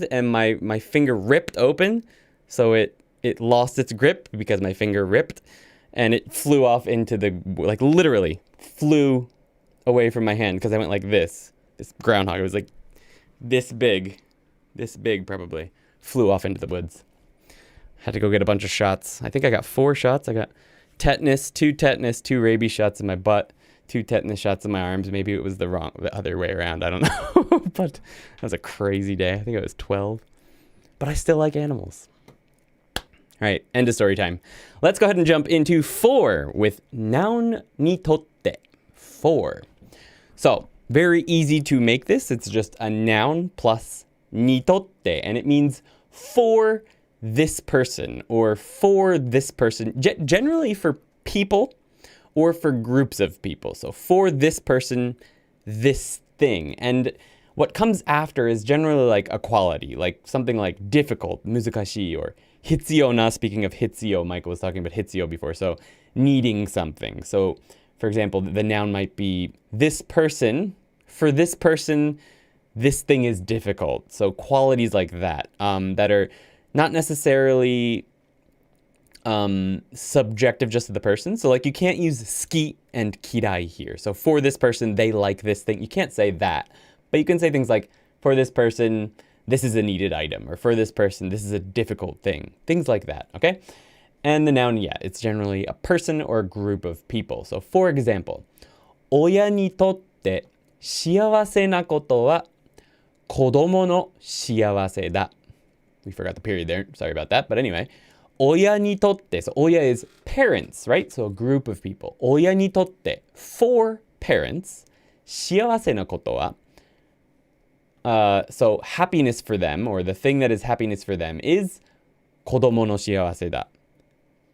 And my finger ripped open, so it lost its grip because my finger ripped, and it flew off into literally flew away from my hand because I went like this. This groundhog, it was like this big probably, flew off into the woods. Had to go get a bunch of shots. I think I got 4 shots. I got tetanus, 2 rabies shots in my butt, 2 tetanus shots in my arms. Maybe it was the other way around. I don't know. But that was a crazy day. I think I was 12. But I still like animals. All right, end of story time. Let's go ahead and jump into 4 with noun ni totte. 4. So, very easy to make this. It's just a noun plus ni totte, and it means for this person or for this person, generally for people or for groups of people. So for this person, this thing. And what comes after is generally like a quality, like something like difficult, muzukashii, or hitsuyo na. Speaking of hitsuyo, Michael was talking about hitsuyo before, so needing something. So for example, the noun might be this person. For this person, this thing is difficult. So qualities like that, that are not necessarily subjective just to the person. So like you can't use ski and kirai here. So for this person, they like this thing. You can't say that. But you can say things like, for this person, this is a needed item. Or for this person, this is a difficult thing. Things like that, okay? And the noun, yeah, it's generally a person or a group of people. So for example, 親にとって幸せなことは子供の幸せだ. We forgot the period there. Sorry about that. But anyway, 親にとって. So 親 is parents, right? So a group of people. 親にとって for parents. 幸せなことは. So happiness for them, or the thing that is happiness for them, is 子供の幸せだ.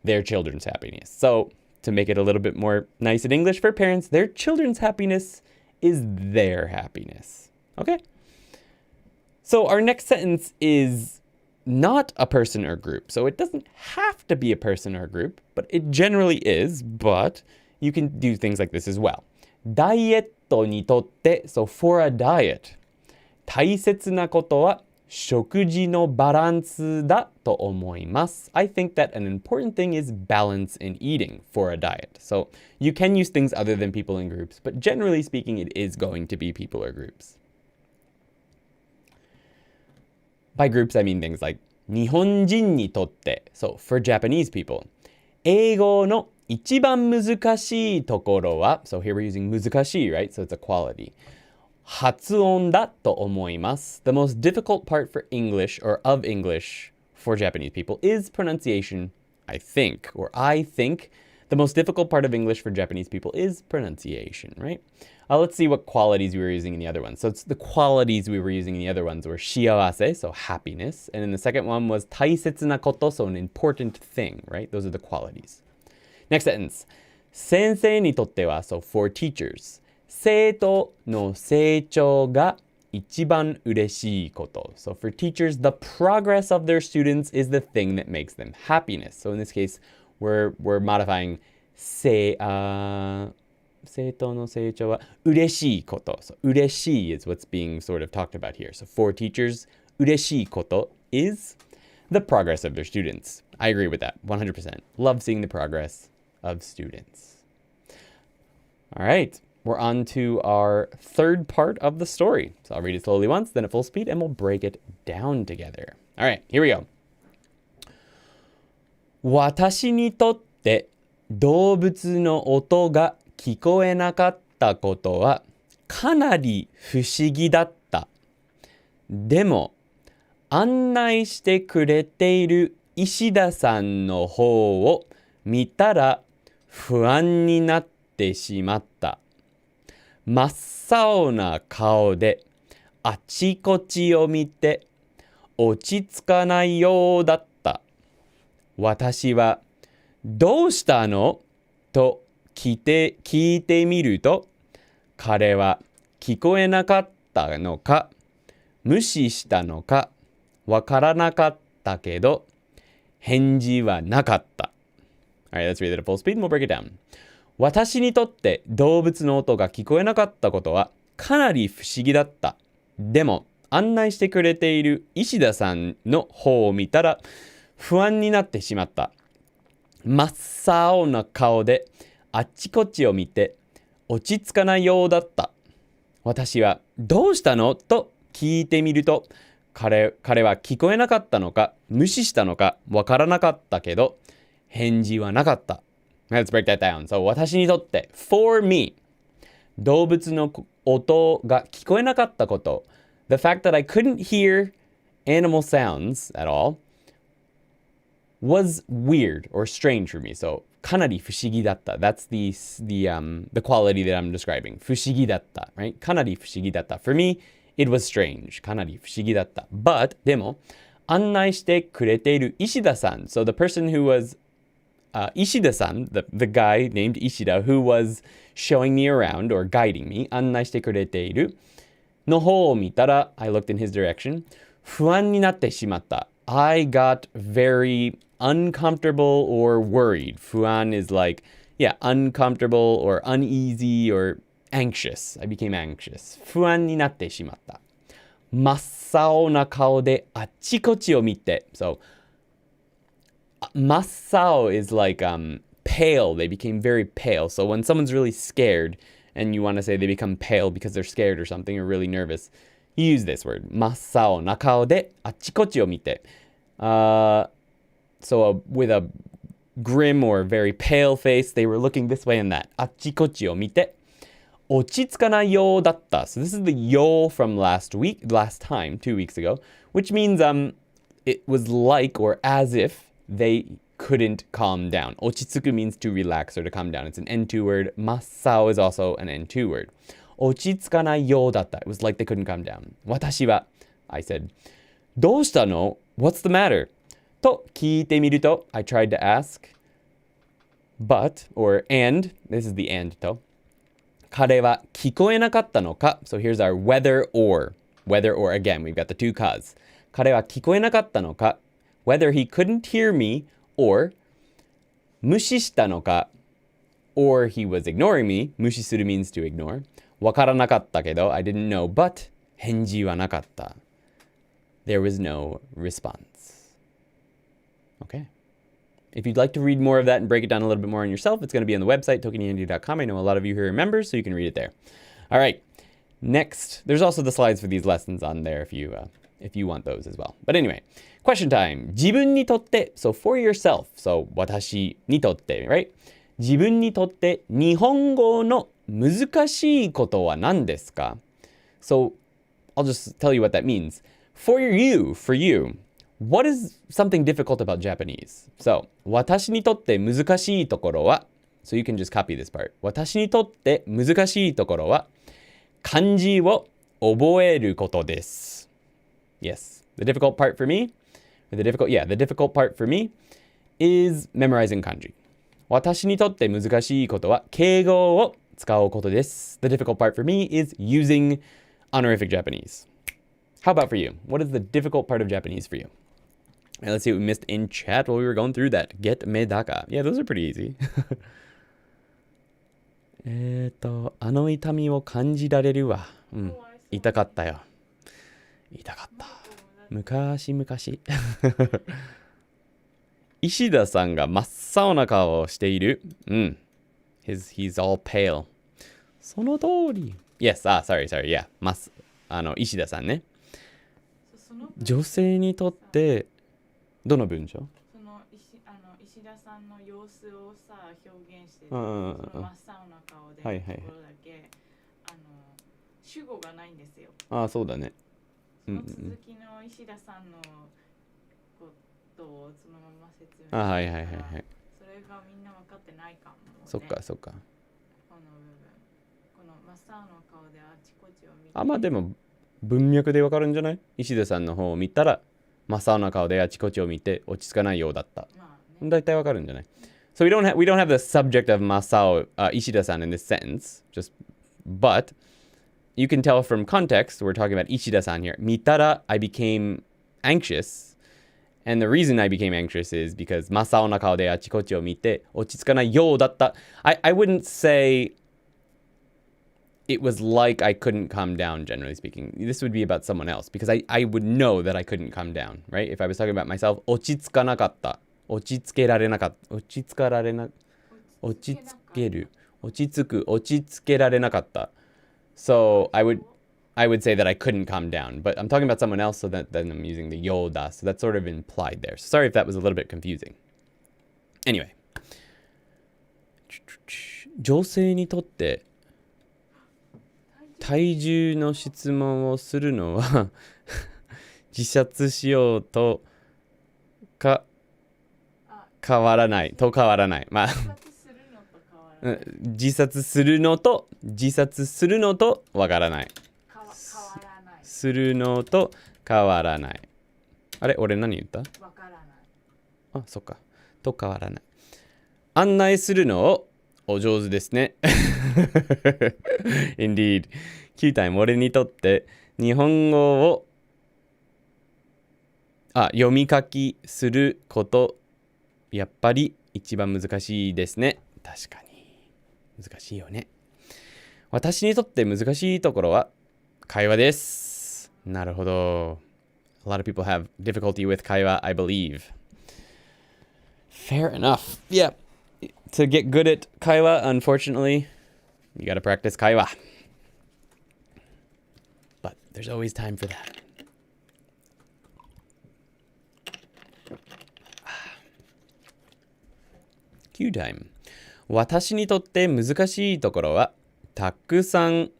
Their children's happiness. So to make it a little bit more nice in English for parents, their children's happiness is their happiness. Okay? So our next sentence is not a person or group. So it doesn't have to be a person or group, but it generally is. But you can do things like this as well. ダイエットにとって, so for a diet, 大切なことは食事のバランスだと思います. I think that an important thing is balance in eating for a diet. So you can use things other than people and groups, but generally speaking, it is going to be people or groups. By groups, I mean things like 日本人にとって, so for Japanese people, 英語の一番難しいところは, so here we're using 難しい, right? So it's a quality. 発音だと思います. The most difficult part for English, or of English for Japanese people, is pronunciation, I think. Or I think the most difficult part of English for Japanese people is pronunciation, right? Let's see what qualities we were using in the other ones. So it's the qualities we were using in the other ones were 幸せ, so happiness. And then the second one was 大切なこと, so an important thing, right? Those are the qualities. Next sentence. 先生にとっては, so for teachers. 生徒の成長が一番嬉しいこと. So for teachers, the progress of their students is the thing that makes them happiness. So in this case, we're modifying 生徒の成長は嬉しいこと。So, 嬉しい is what's being sort of talked about here. So for teachers, 嬉しいこと is the progress of their students. I agree with that 100%. Love seeing the progress of students. All right, we're on to our third part of the story. So I'll read it slowly once, then at full speed, and we'll break it down together. All right, here we go. 私にとって動物の音が聞こえなかったことはかなり不思議だった。でも案内してくれている石田さんの方を見たら不安になってしまった。真っ青な顔であちこちを見て落ち着かないようだった。私はどうしたのと聞いてみると、彼は聞こえなかったのか、無視したのか、わからなかったけど、返事はなかった。Alright, let's read it at full speed and we'll break it down. 私にとって動物の音が聞こえなかったことはかなり不思議だった。でも、案内してくれている石田さんの方を見たら不安になってしまった。真っ青な顔であっちこっちを見て落ち着かないようだった。私はどうしたのと聞いてみると、彼は聞こえなかったのか無視したのかわからなかったけど返事はなかった。Let's break that down. So 私にとって for me 動物の音が聞こえなかったこと the fact that I couldn't hear animal sounds at all was weird or strange for me. So かなり不思議だった That's the quality that I'm describing 不思議だった right かなり不思議だった For me it was strange かなり不思議だった But でも案内してくれている石田さん So the person who was Ishida-san, the guy named Ishida who was showing me around or guiding me 案内してくれているの方を見たら I looked in his direction 不安になってしまった I got very uncomfortable or worried 不安 is like yeah uncomfortable or uneasy or anxious I became anxious 不安になってしまった真っ青な顔であっちこっちを見て So Masao is like pale. They became very pale. So when someone's really scared and you want to say they become pale because they're scared or something or really nervous, you use this word. Masao nakao de achikochi o mite. So with a grim or very pale face, they were looking this way and that. Achikochi o mite. Ochitsukanai you datta. So this is the yo from last time, 2 weeks ago, which means it was like or as if they couldn't calm down. Ochitsuku means to relax or to calm down. It's an N2 word. Masao is also an N2 word. Ochitsukanai you datta. It was like they couldn't calm down. Watashi wa, I said, どうしたの? What's the matter? と聞いてみると I tried to ask, but, or and, this is the and と彼は聞こえなかったのか So here's our whether or again, we've got the two cause. 彼は聞こえなかったのかWhether he couldn't hear me or 無視したのか or he was ignoring me 無視する means to ignore わからなかったけど I didn't know but 返事はなかった There was no response. Okay. If you'd like to read more of that and break it down a little bit more on yourself, it's going to be on the website, ToKiniAndy.com. I know a lot of you here are members, so you can read it there. All right. Next, there's also the slides for these lessons on there if you want those as well. But anyway, question time. 自分にとって so for yourself. So 私にとって right? 自分にとって日本語の難しいことは何ですか? So I'll just tell you what that means. For you, what is something difficult about Japanese? So 私にとって難しいところは so you can just copy this part. 私にとって難しいところは漢字を覚えることです. Yes, the difficult part for me is memorizing kanji. 私にとって難しいことは敬語を使うことです. The difficult part for me is using honorific Japanese. How about for you? What is the difficult part of Japanese for you? And let's see what we missed in chat while we were going through that. Get medaka. Yeah, those are pretty easy. あの痛みを感じられるわ。うん。痛かったよ。痛かった。昔々。石田さんが真っ青な顔をしている。うん。He's all pale. その通り。Yes, sorry, yeah. 石田さんね。女性にとって、どの文章？石田さんの様子をさ、表現してる。その真っ青な顔で、ところだけ、主語がないんですよ。そうだね。その続きの石田さんのことをそのまま説明してはい。それがみんな分かってないかも、ね。そっか。この部分。この真っ青な顔であちこちを見て。まあでも、文脈でわかるんじゃない？石田さんの方を見たら、真っ青な顔であちこちを見て落ち着かないようだった。だいたいわかるんじゃない？ So we don't have the subject of Masao Ishida-san in this sentence, but you can tell from context we're talking about Ishida-san here. Mitara, I became anxious, and the reason I became anxious is because Masao na kao de achikochi o mite ochitsukanai you datta. I wouldn't say it was like I couldn't calm down, generally speaking. This would be about someone else, because I would know that I couldn't calm down, right? If I was talking about myself, ochitsukanakatta. 落ち着けられなかった。落ち着けられなかった。So I would say that I couldn't calm down, but I'm talking about someone else, so then I'm using the yoda, so that's sort of implied there. Sorry if that was a little bit confusing. Anyway. 女性にとって体重の質問をするのは自殺しようとか変わらない。まあ自殺するのとわからない。するのと変わらない。あれ俺何言った？わからない。そっか。と変わらない。案内するのをお上手ですね。Indeed. Qタイム俺にとって日本語を読み書きすることやっぱり一番難しいですね。確かに。難しいよね。私にとって難しいところは会話です。なるほど。A lot of people have difficulty with 会話, I believe. Fair enough. Yeah. To get good at 会話, unfortunately, you gotta practice 会話. But there's always time for that. Q time. 私にとって難しいところはたくさん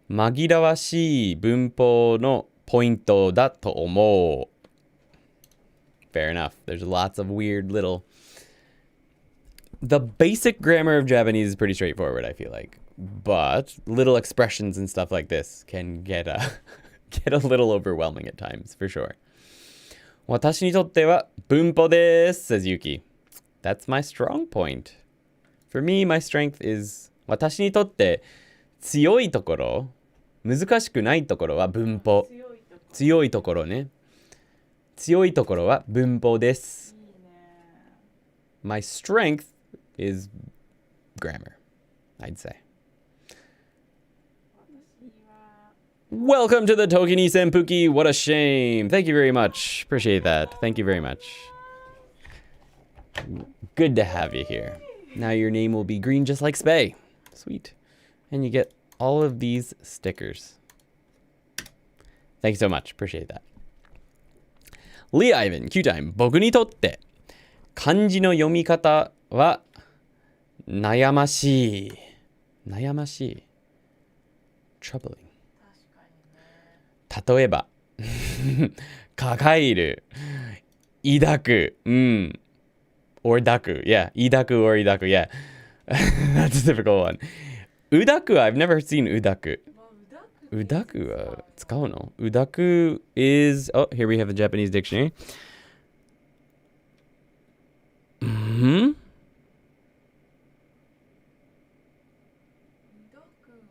紛らわしい文法のポイントだと思う。Fair enough. There's lots of weird little... The basic grammar of Japanese is pretty straightforward, I feel like. But little expressions and stuff like this can get a little overwhelming at times, for sure. 私にとっては文法です, says Yuki. That's my strong point. For me, my strength is 私にとって強いところ、難しくないところは文法。強いところね。強いところは文法です。My strength is grammar, I'd say. Welcome to the ToKini Senpuki. What a shame. Thank you very much. Appreciate that. Thank you very much. Good to have you here. Now your name will be green just like Spay. Sweet. And you get all of these stickers. Thank you so much. Appreciate that. Lee Ivan, Q time. 僕にとって漢字の読み方は悩ましい。悩ましい。Troubling. 例えば抱える、抱く、or 抱く、yeah, 抱く or 抱く, yeah. That's a difficult one. うだく I've never seen うだく。うだくは使うの？うだく is, oh, here we have the Japanese dictionary.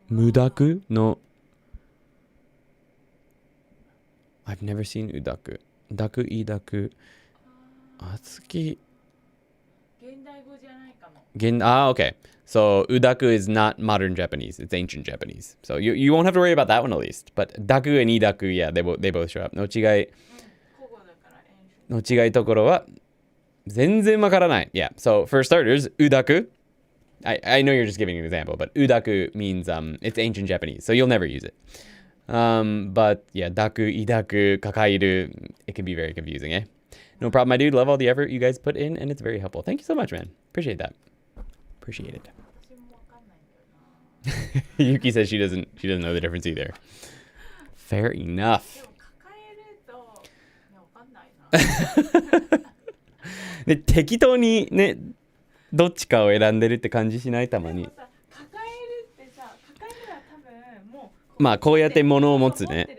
無濁の I've never seen うだく。抱く、抱く。あつき。現代語じゃないかも。Okay. So udaku is not modern Japanese. It's ancient Japanese. So you won't have to worry about that one at least. But daku and idaku, yeah, they both show up. の違い、古語だから の違いところは全然わからない。Yeah. So for starters, udaku. I know you're just giving an example, but udaku means it's ancient Japanese, so you'll never use it. But yeah, daku, idaku, kakairu, it can be very confusing, eh? No problem, my dude. Love all the effort you guys put in, and it's very helpful. Thank you so much, man. Appreciate that. Appreciate it. 私もわかんないんだよな。 Yuki says she doesn't know the difference either. Fair enough. でも抱えると、ね、わかんないな。で適当にねどっちかを選んでるって感じしないたまに。でもさ、抱えるってさ、抱えるは多分もうまあこうやって物を持つね。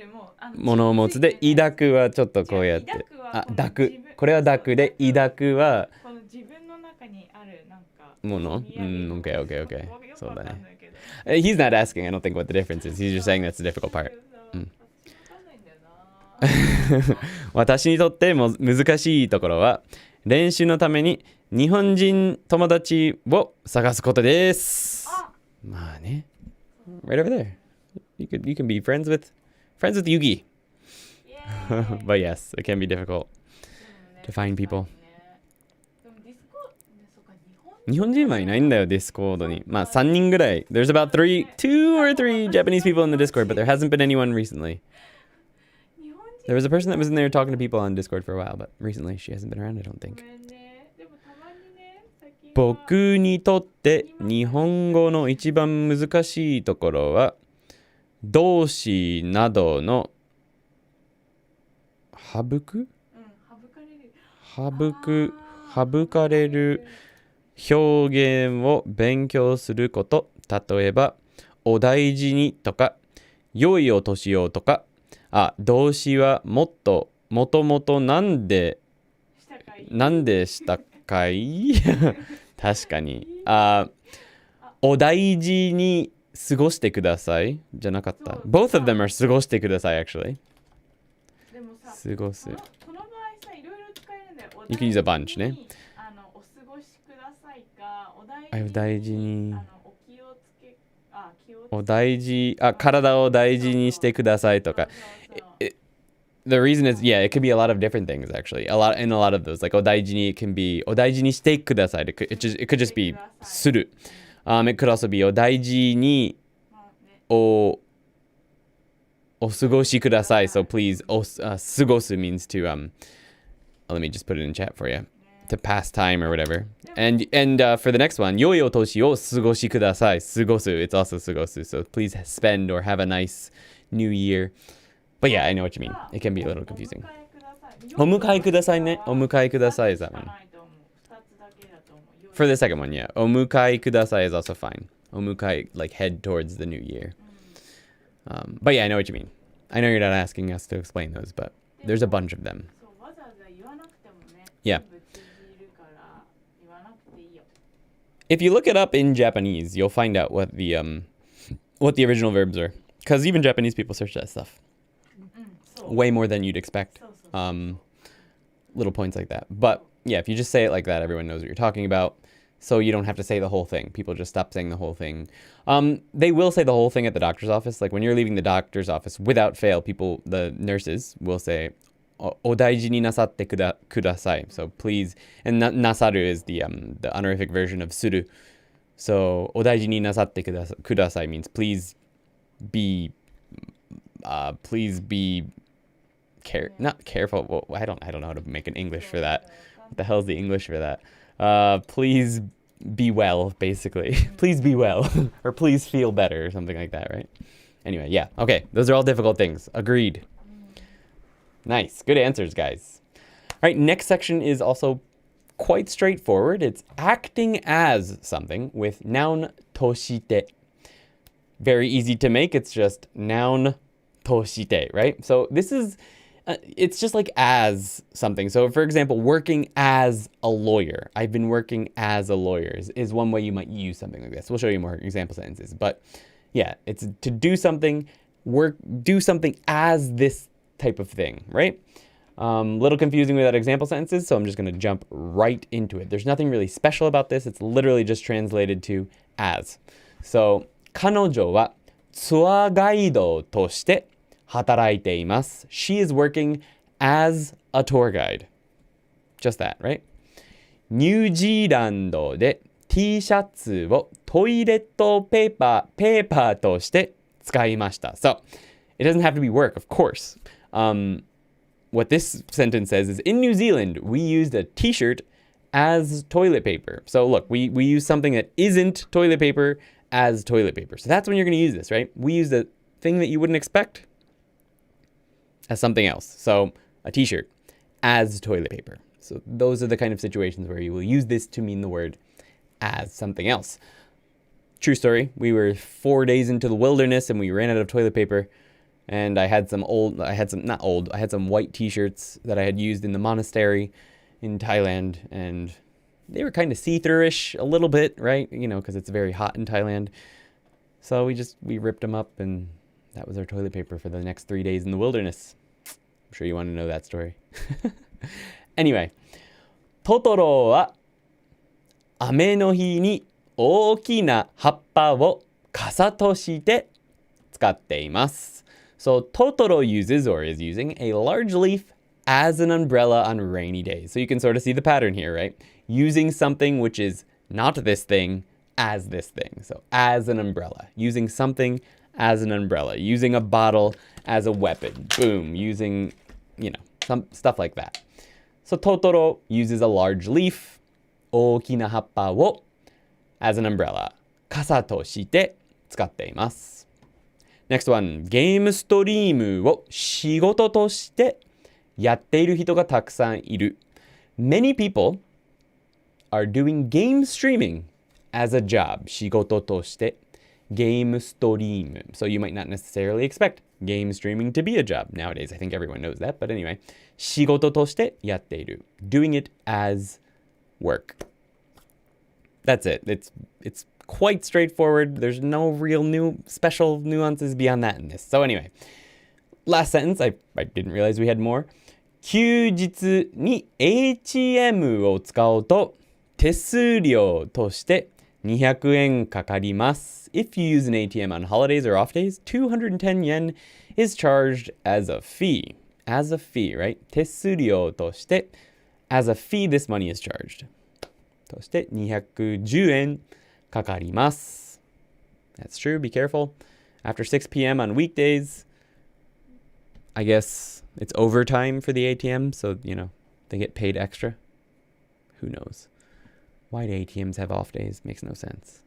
物を持つで抱くはちょっとこうやって。あ、抱く。これは抱くで抱くはこの自分の中にあるなんかもの。Okay. そうだね。He's not asking, I don't think, what the difference is. He's just saying that's the difficult part. 私にとっても難しいところは練習のために日本人友達を探すことです。まあね。Right over there. You can be friends with Yugi. But yes, it can be difficult to find people. 日本人はいないんだよ、Discord に。まあ3人ぐらい。There's about 2 or 3 Japanese people in the Discord, but there hasn't been anyone recently. There was a person that was in there talking to people on Discord for a while, but recently she hasn't been around, I don't think. 僕にとって日本語の一番難しいところは動詞などの省かれる表現を勉強すること。例えばお大事にとか良いお年をとか。動詞はもともとなんでしたかい確かに。お大事に過ごしてくださいじゃなかった。Both of them are 過ごしてください actually. 過ごす。この場合さ、いろいろ使えるんだよ。You can use a bunch ね。お過ごしくださいか、お大事に。お大事、体を大事にしてくださいとか。The reason is, yeah, it could be a lot of different things actually. In a lot of those, like お大事に it can be お大事にしてください. It could just be する. It could also be お大事にお過ごしください. So please, 過ごす means to let me just put it in chat for you. To pass time or whatever. And for the next one, 良いお年を過ごしください. 過ごす, it's also 過ごす. So please spend or have a nice new year. But yeah, I know what you mean. It can be a little confusing. お迎えくださいね。お迎えください is that one. For the second one, yeah. お迎えください is also fine. お迎え, like head towards the new year. But yeah, I know what you mean. I know you're not asking us to explain those, but there's a bunch of them. Yeah. If you look it up in Japanese, you'll find out what the original verbs are. Because even Japanese people search that stuff. Way more than you'd expect. Little points like that. But yeah, if you just say it like that, everyone knows what you're talking about. So you don't have to say the whole thing. People just stop saying the whole thing. They will say the whole thing at the doctor's office. Like when you're leaving the doctor's office, without fail, the nurses will say, お大事になさってください. So please, and nasaru is the honorific version of suru. So お大事になさってください means please be not careful. Well, I don't know how to make an English for that. What the hell is the English for that? Please be well, basically. Please be well. Or please feel better or something like that, right? Anyway, yeah. Okay, those are all difficult things. Agreed. Nice. Good answers, guys. All right, next section is also quite straightforward. It's acting as something with noun として. Very easy to make. It's just noun として, right? So this is, it's just like as something. So for example, working as a lawyer. I've been working as a lawyer is one way you might use something like this. We'll show you more example sentences. But yeah, it's to do something, do something as this type of thing, right? Little confusing without example sentences, so I'm just going to jump right into it. There's nothing really special about this. It's literally just translated to as. So, 彼女はツアーガイドとして働いています。She is working as a tour guide. Just that, right? ニュージーランドで T シャツをトイレットペーパーとして使いました。So, it doesn't have to be work, of course. What this sentence says is, in New Zealand, we used a t-shirt as toilet paper. So look, we use something that isn't toilet paper as toilet paper. So that's when you're going to use this, right? We use the thing that you wouldn't expect as something else. So a t-shirt as toilet paper. So those are the kind of situations where you will use this to mean the word as something else. True story. We were 4 days into the wilderness and we ran out of toilet paper. And I had some white t-shirts that I had used in the monastery in Thailand. And they were kind of see-through-ish a little bit, right? You know, because it's very hot in Thailand. So we ripped them up and that was our toilet paper for the next 3 days in the wilderness. I'm sure you want to know that story. Anyway, トトロは雨の日に大きな葉っぱを傘として使っています。So Totoro uses or is using a large leaf as an umbrella on rainy days. So you can sort of see the pattern here, right? Using something which is not this thing as this thing. So as an umbrella. Using something as an umbrella. Using a bottle as a weapon. Boom. Using, some stuff like that. So Totoro uses a large leaf, 大きな葉っぱを as an umbrella, 傘として使っています。Next one, ゲームストリームを仕事としてやっている人がたくさんいる。Many people are doing game streaming as a job, 仕事としてゲームストリーム. So you might not necessarily expect game streaming to be a job. Nowadays, I think everyone knows that. But anyway, 仕事としてやっている. Doing it as work. That's it. It's quite straightforward. There's no real special nuances beyond that in this. So anyway, last sentence. I didn't realize we had more. 休日に ATM を使うと手数料として200円かかります. If you use an ATM on holidays or off days, 210 yen is charged as a fee. As a fee, right? 手数料として as a fee, this money is charged. として210円かかります. That's true. Be careful. After 6 p.m. on weekdays, I guess it's overtime for the ATM, so, they get paid extra. Who knows? Why do ATMs have off days? Makes no sense.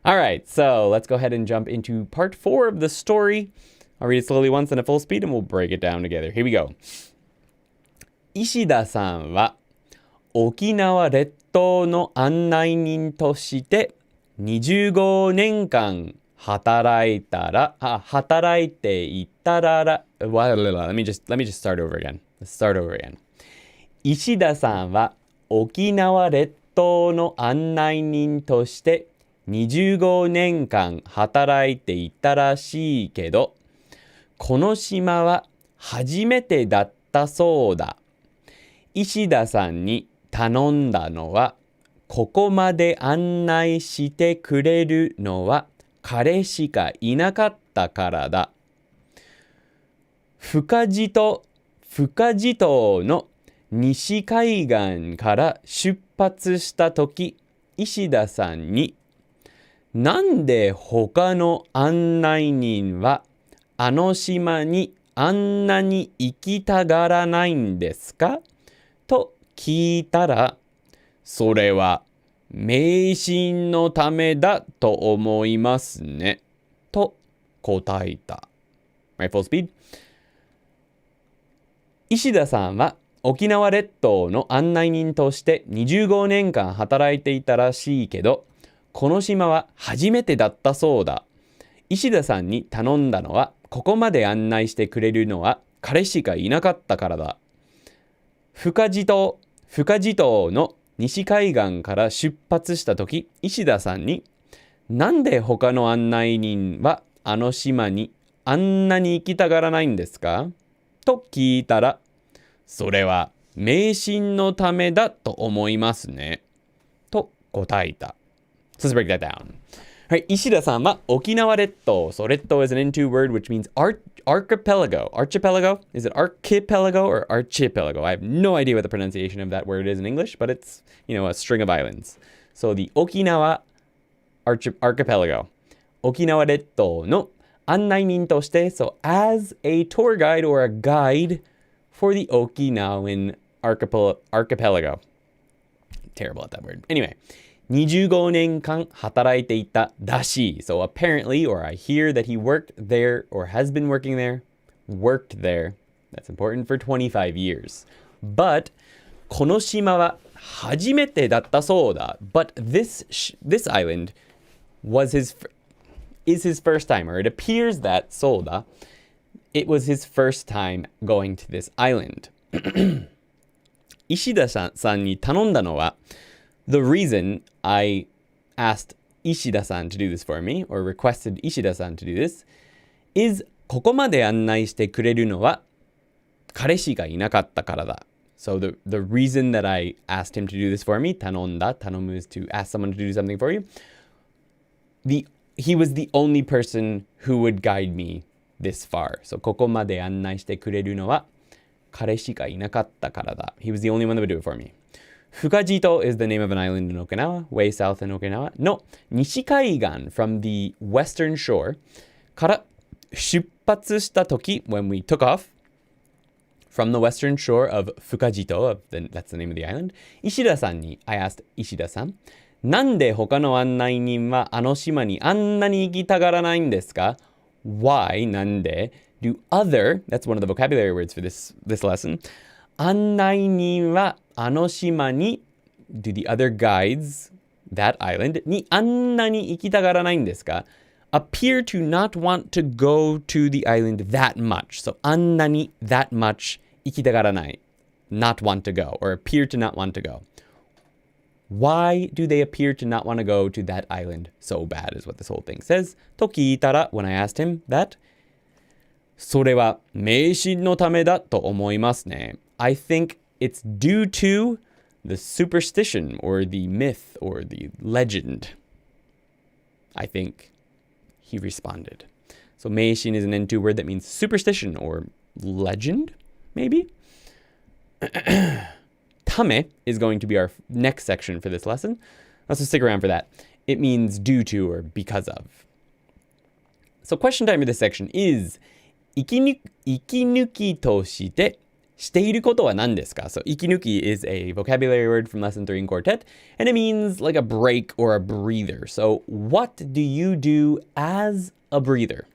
All right, so let's go ahead and jump into part 4 of the story. I'll read it slowly once and at full speed, and we'll break it down together. Here we go. 石田さんは沖縄列島の案内人として25年間働いていたら、let me just start over again. Let's start over again. 石田さんは沖縄列島の案内人として25年間働いていたらしいけど、この島は初めてだったそうだ。石田さんに頼んだのは、ここまで案内してくれるのは彼しかいなかったからだ。深地島の西海岸から出発したとき、石田さんに、なんで他の案内人はあの島にあんなに行きたがらないんですかと聞いたら、それは迷信のためだと思いますね。と答えた。Right, full speed. 石田さんは沖縄列島の案内人として25年間働いていたらしいけど、この島は初めてだったそうだ。石田さんに頼んだのは、ここまで案内してくれるのは彼しかいなかったからだ。深地島の西海岸から出発したとき、石田さんに、なんで他の案内人はあの島にあんなに行きたがらないんですかと聞いたら、それは迷信のためだと思いますね。と答えた。So let's break that down. All right, 石田さんは沖縄列島. So 列島 is an N2 word which means archipelago. Archipelago? Is it archipelago or archipelago? I have no idea what the pronunciation of that word is in English, but it's, a string of islands. So the Okinawa archipelago. 沖縄列島の案内人として, so as a tour guide or a guide for the Okinawan archipelago. Terrible at that word. Anyway, 25年間働いていたらしい. So apparently, or I hear that he worked there or has been working there. Worked there. That's important for 25 years. But この島は初めてだったそうだ. But this island is his first time, or it appears that そうだ. It was his first time going to this island. 石田さんに頼んだのは, the reason I asked Ishida-san to do this for me, or requested Ishida-san to do this, is ここまで案内してくれるのは彼氏がいなかったからだ. So the reason that I asked him to do this for me, 頼む is to ask someone to do something for you. He was the only person who would guide me this far. So ここまで案内してくれるのは彼氏がいなかったからだ. He was the only one that would do it for me. Fukajito is the name of an island in Okinawa, way south in Okinawa. No, Nishikaigan, from the western shore. から出発した時, when we took off from the western shore of Fukajito, that's the name of the island, Ishida-sanに, I asked Ishida-san, なんで他の案内人はあの島にあんなに行きたがらないんですか? Why, なんで do other, that's one of the vocabulary words for this lesson, 案内人はあの島に do the other guides, that island, にあんなに行きたがらないんですか? Appear to not want to go to the island that much. So あんなに that much 行きたがらない. Not want to go, or appear to not want to go. Why do they appear to not want to go to that island so bad is what this whole thing says. と聞いたら, when I asked him that, それは迷信のためだと思いますね. I think it's due to the superstition or the myth or the legend. I think he responded. So 迷信 is an N2 word that means superstition or legend, maybe? Tame is going to be our next section for this lesson. Let's just stick around for that. It means due to or because of. So question time for this section is 息抜きとしていることは何ですか? So 息抜き is a vocabulary word from lesson 3 in Quartet, and it means like a break or a breather. So what do you do as a breather?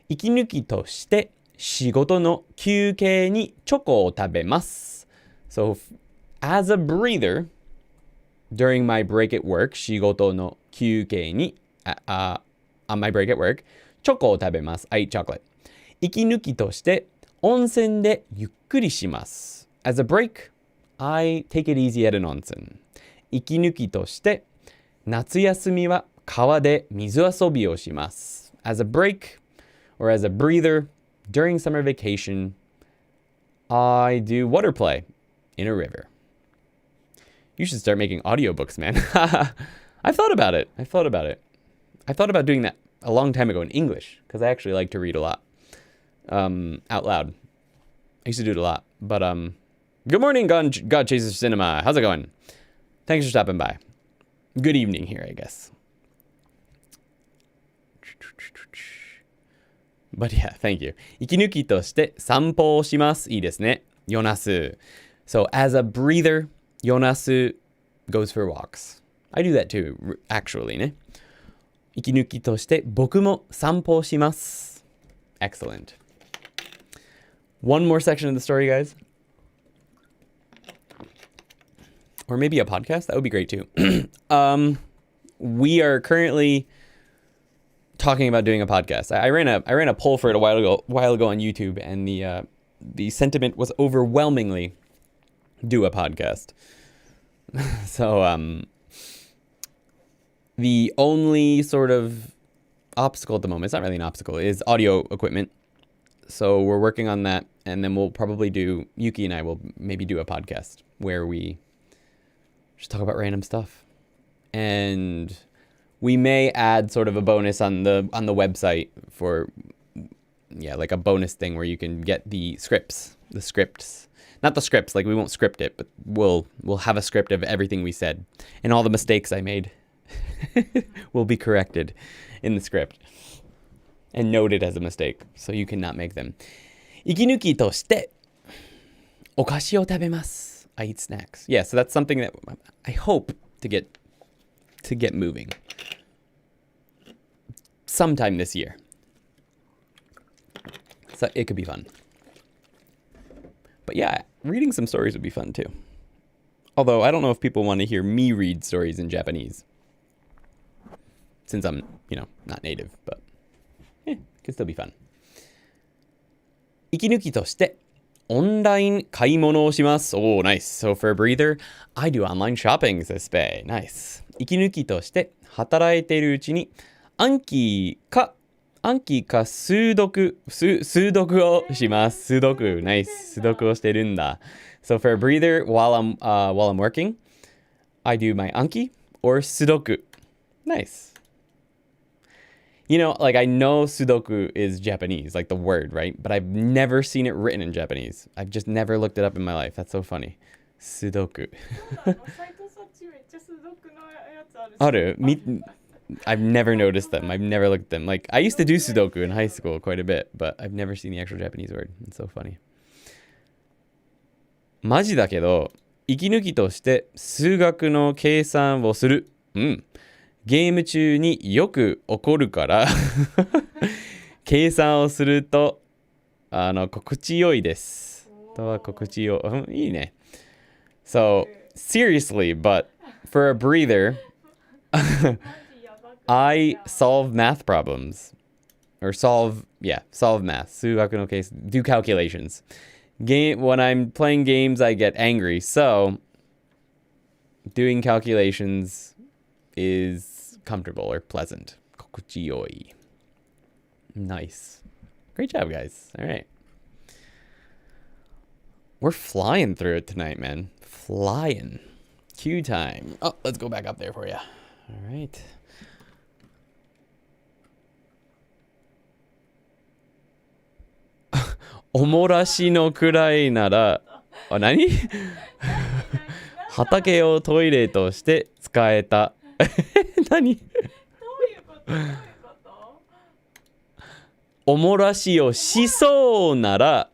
息抜きとして仕事の休憩にチョコを食べます. So as a breather, during my break at work, 仕事の休憩に, on my break at work, チョコを食べます. I eat chocolate. 息抜きとして温泉でゆっくりします. As a break, I take it easy at an onsen. 息抜きとして夏休みは川で水遊びをします. As a break, or as a breather, during summer vacation, I do water play in a river. You should start making audiobooks, man. I've thought about it. I thought about doing that a long time ago in English, because I actually like to read a lot. Out loud. I used to do it a lot. But good morning, God Chaser Cinema. How's it going? Thanks for stopping by. Good evening here, I guess. But yeah, thank you. 息抜きとして散歩をします。いいですね。ヨナス。So as a breather, ヨナス goes for walks. I do that too, actually ね。息抜きとして僕も散歩をします。Excellent. One more section of the story, guys. Or maybe a podcast. That would be great too. We are currently talking about doing a podcast. I ran a poll for it a while ago on YouTube, and the sentiment was overwhelmingly do a podcast. So the only sort of obstacle at the moment, it's not really an obstacle, is audio equipment. So we're working on that, and then we'll probably Yuki and I will maybe do a podcast where we just talk about random stuff. And we may add sort of a bonus on the website for, like a bonus thing where you can get the scripts. Not the scripts, like we won't script it, but we'll have a script of everything we said. And all the mistakes I made will be corrected in the script and noted as a mistake, so you cannot make them. 息抜きとしてお菓子を食べます. I eat snacks. Yeah, so that's something that I hope to get moving sometime this year. So it could be fun. But yeah, reading some stories would be fun too. Although I don't know if people want to hear me read stories in Japanese, since I'm, not native, but it could still be fun. 息抜きとしてオンライン買い物をします. Oh, nice. So for a breather, I do online shopping, says Spay. Nice. 息抜きとして働いているうちに暗記か数読をします。数読 nice. 数読をしてるんだ. So for a breather, while I'm working, I do my Anki or Sudoku. Nice. Like I know Sudoku is Japanese, like the word, right? But I've never seen it written in Japanese. I've just never looked it up in my life. That's so funny. Sudoku. ある? I've never noticed them. I've never looked at them. Like I used to do Sudoku in high school quite a bit, but I've never seen the actual Japanese word. It's so funny. マジだけど、息抜きとして数学の計算をする。ゲーム中によく起こるから計算をすると心地よいです。心地よいいね。So seriously, but for a breather, I solve math problems or solve math. 数学の計算 do calculations. When I'm playing games, I get angry. So doing calculations is comfortable or pleasant. 心地よい. Nice. Great job, guys. All right. We're flying through it tonight, man. Flying. Cue time. Oh, let's go back up there for you. All right. "おもらしのくらいなら、何?畑をトイレとして使えた." 何?どういうことおもらしをしそうなら、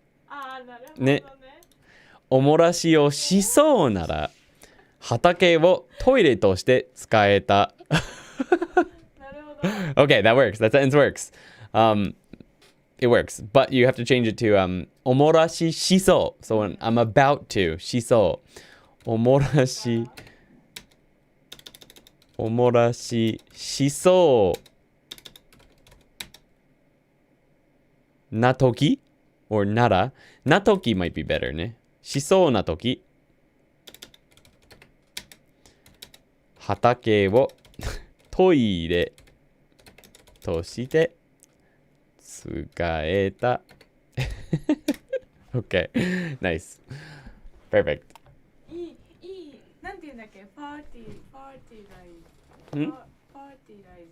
ね。おもらしをしそうなら、畑をトイレとして使えた。Okay, that works. That sentence works. It works, but you have to change it to おもらししそう。So when I'm about to しそう。おもらししそうな時 or ならな時 might be better ね。しそうな時畑をトイレとして使えた。Okay, nice. Perfect. いい、なんていうんだっけ、パーティーライ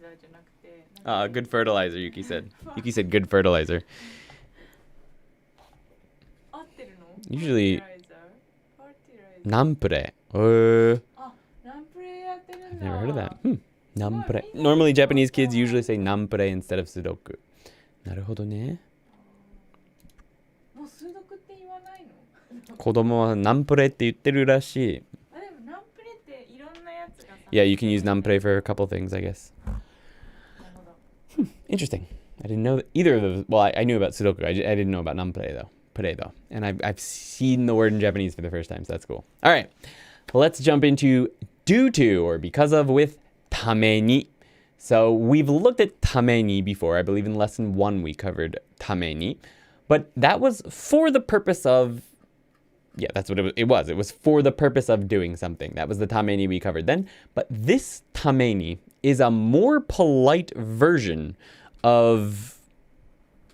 ザーじゃなくて。Good fertilizer, Yuki said. Yuki said good fertilizer. 合ってるの Usually, パーティーライザー。ナンプレ。ナンプレやってるんだ。 I've never heard of that. ナンプレ。Normally, Japanese kids usually say ナンプレ instead of Sudoku. なるほどね。もう数読って言わないの？子供はナンプレって言ってるらしい。でもナンプレっていろんなやつがさ。Yeah, you can use ナンプレ for a couple things, I guess. Interesting. I didn't know either of those. Well, I knew about Sudoku. I didn't know about ナンプレ though. And I've seen the word in Japanese for the first time, so that's cool. All right, let's jump into due to or because of with ために. So we've looked at ために before. I believe in lesson 1 we covered ために. But that was for the purpose of, that's what it was. It was for the purpose of doing something. That was the ために we covered then. But this ために is a more polite version of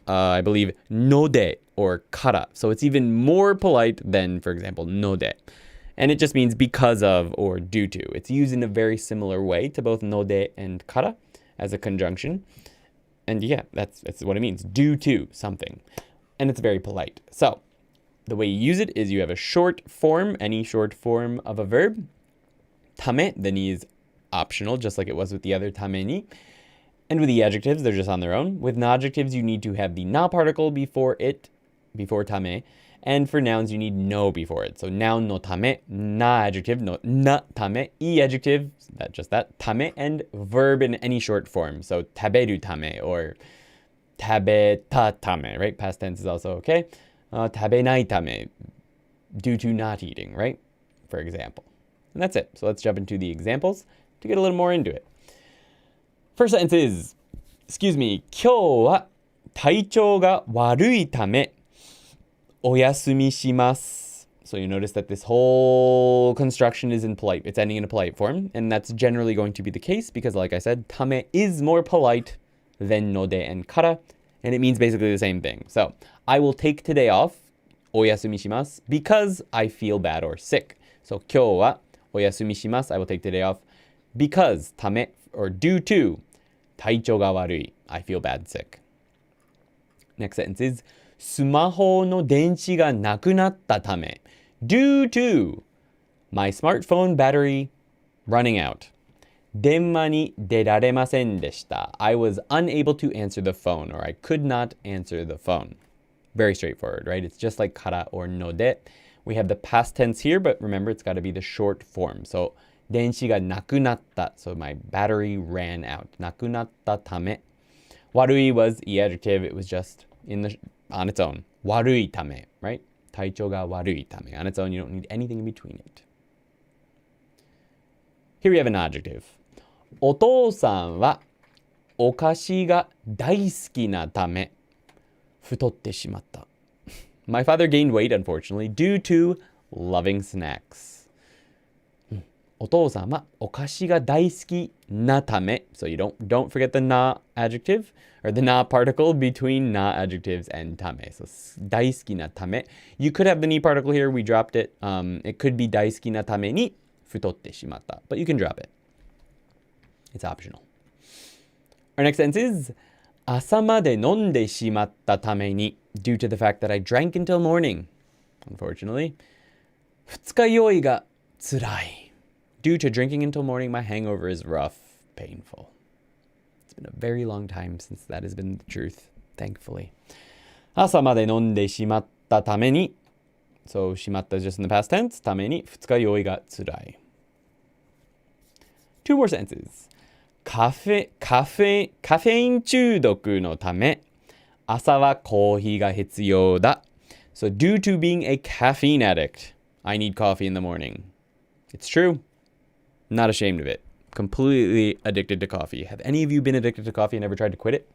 I believe, node or kara. So it's even more polite than, for example, node. And it just means because of or due to. It's used in a very similar way to both node and kara as a conjunction. And yeah, that's what it means, due to something. And it's very polite. So the way you use it is you have a short form, any short form of a verb. Tame, the ni is optional, just like it was with the other tame ni. And with the adjectives, they're just on their own. With non-adjectives, you need to have the na particle before tame. And for nouns, you need no before it. So noun no tame, na adjective, no na tame, I adjective, just that, tame, and verb in any short form. So taberu tame or tabeta tame, right? Past tense is also okay. Tabenai tame, due to not eating, right? For example. And that's it. So let's jump into the examples to get a little more into it. First sentence is, 今日は体調が悪いためお休みします. So you notice that this whole construction is in polite. It's ending in a polite form. And that's generally going to be the case because, like I said, tame is more polite than node and kara. And it means basically the same thing. So I will take today off, お休みします, because I feel bad or sick. So 今日はお休みします. I will take today off because ため or due to 体調が悪い. I feel bad, sick. Next sentence is スマホの電池がなくなったため due to my smartphone battery running out. 電話に出られませんでした. I was unable to answer the phone or I could not answer the phone. Very straightforward, right? It's just like kara or node. We have the past tense here, but remember it's got to be the short form. So 電池がなくなった. So my battery ran out. なくなったため. 悪い was the adjective. It was just on its own. 悪いため, right? 体調が悪いため. On its own, you don't need anything in between it. Here we have an adjective. お父さんはお菓子が大好きなため太ってしまった. My father gained weight, unfortunately, due to loving snacks. お父さんはお菓子が大好きなため. So you don't forget the na adjective or the na particle between na adjectives and tame. So 大好きなため. You could have the ni particle here. We dropped it. It could be 大好きなために太ってしまった. But you can drop it. It's optional. Our next sentence is 朝まで飲んでしまったために due to the fact that I drank until morning. Unfortunately. 二日酔いが辛い. Due to drinking until morning, my hangover is rough, painful. It's been a very long time since that has been the truth, thankfully. 朝まで飲んでしまったために So しまった is just in the past tense. ために二日酔いが辛い. Two more sentences. カフェイン中毒のため朝はコーヒーが必要だ. So due to being a caffeine addict, I need coffee in the morning. It's true. Not ashamed of it. Completely addicted to coffee. Have any of you been addicted to coffee and ever tried to quit it?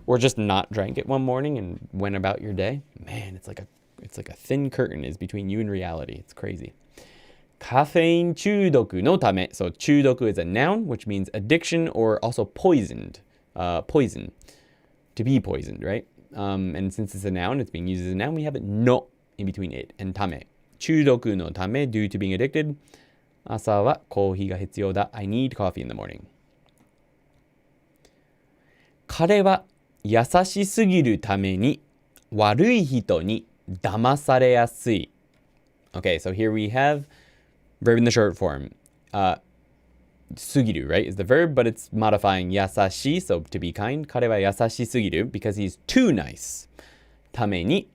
Or just not drank it one morning and went about your day? Man, it's like a thin curtain is between you and reality. It's crazy. カフェイン中毒のため. So 中毒 is a noun, which means addiction or also poisoned. Poison. To be poisoned, right? And since it's a noun, it's being used as a noun, we have it no in between it and ため. 中毒のため due to being addicted. 朝はコーヒーが必要だ. I need coffee in the morning. 彼は優しすぎるために悪い人に騙されやすい. Okay, so here we have verb in the short form. すぎる, right, is the verb, but it's modifying 優しい, so to be kind. 彼は優しすぎる because he's too nice. ために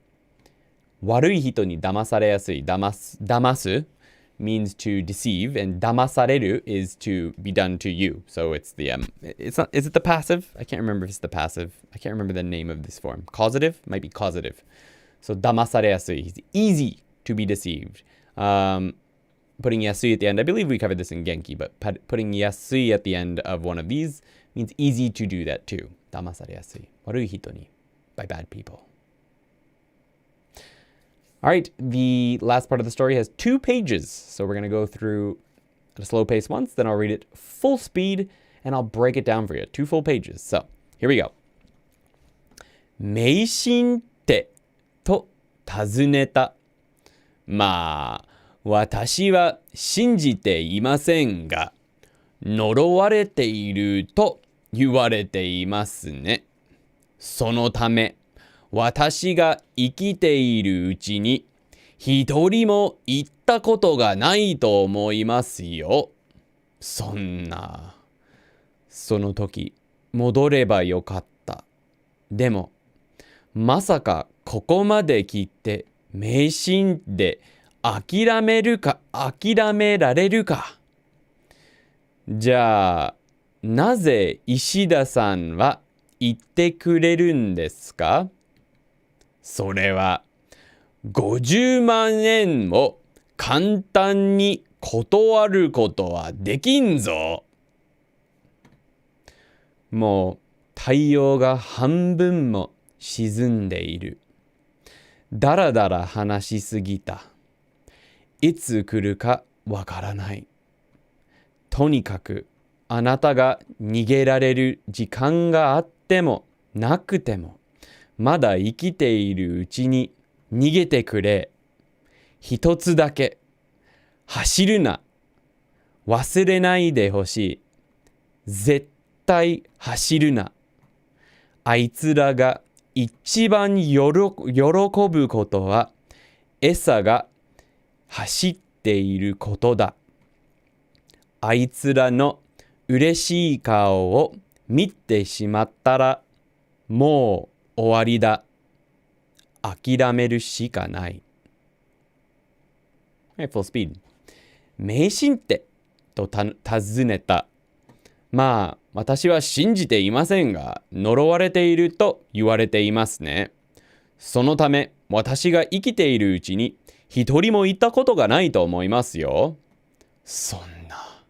悪い人に騙されやすい. 騙す means to deceive, and 騙される is to be done to you. So it's the it's not, is it the passive? I can't remember if it's the passive. I can't remember the name of this form. Causative? Might be causative. So 騙されやすい. He's easy to be deceived. Putting yasui at the end, I believe we covered this in Genki, but putting yasui at the end of one of these means easy to do that too. 騙されやすい. 悪い人に by bad people. All right, the last part of the story has 2 pages. So we're going to go through at a slow pace once, then I'll read it full speed, and I'll break it down for you. 2 full pages. So here we go. 迷信ってと尋ねた。まあ、私は信じていませんが、呪われていると言われていますね。そのため、私が生きているうちに、一人も言ったことがないと思いますよ。そんな。その時、戻ればよかった。でも、まさかここまで来て、迷信で諦められるか。じゃあ、なぜ石田さんは言ってくれるんですか？それは、50万円を簡単に断ることはできんぞ。もう太陽が半分も沈んでいる。だらだら話しすぎた。いつ来るかわからない。とにかくあなたが逃げられる時間があってもなくてもまだ生きているうちに逃げてくれ。一つだけ走るな。忘れないでほしい。絶対走るな。あいつらが一番喜ぶことは餌が走っていることだ。あいつらの嬉しい顔を見てしまったらもう終わりだ。諦めるしかない。はい、full speed。迷信ってと尋ねた。まあ、私は信じていませんが、呪われていると言われていますね。そのため、私が生きているうちに一人も言ったことがないと思いますよ。そんな。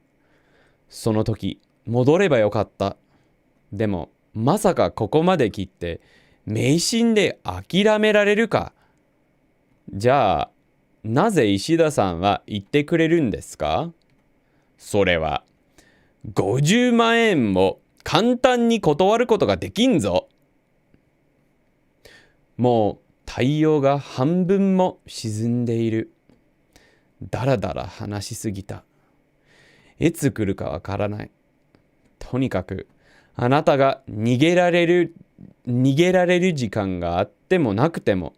その時、戻ればよかった。でも、まさかここまで来て、迷信で諦められるか。じゃあ、なぜ石田さんは言ってくれるんですか？それは、50万円も簡単に断ることができんぞ。もう太陽が半分も沈んでいる。だらだら話しすぎた。いつ来るかわからない。とにかくあなたが逃げられる時間があってもなくても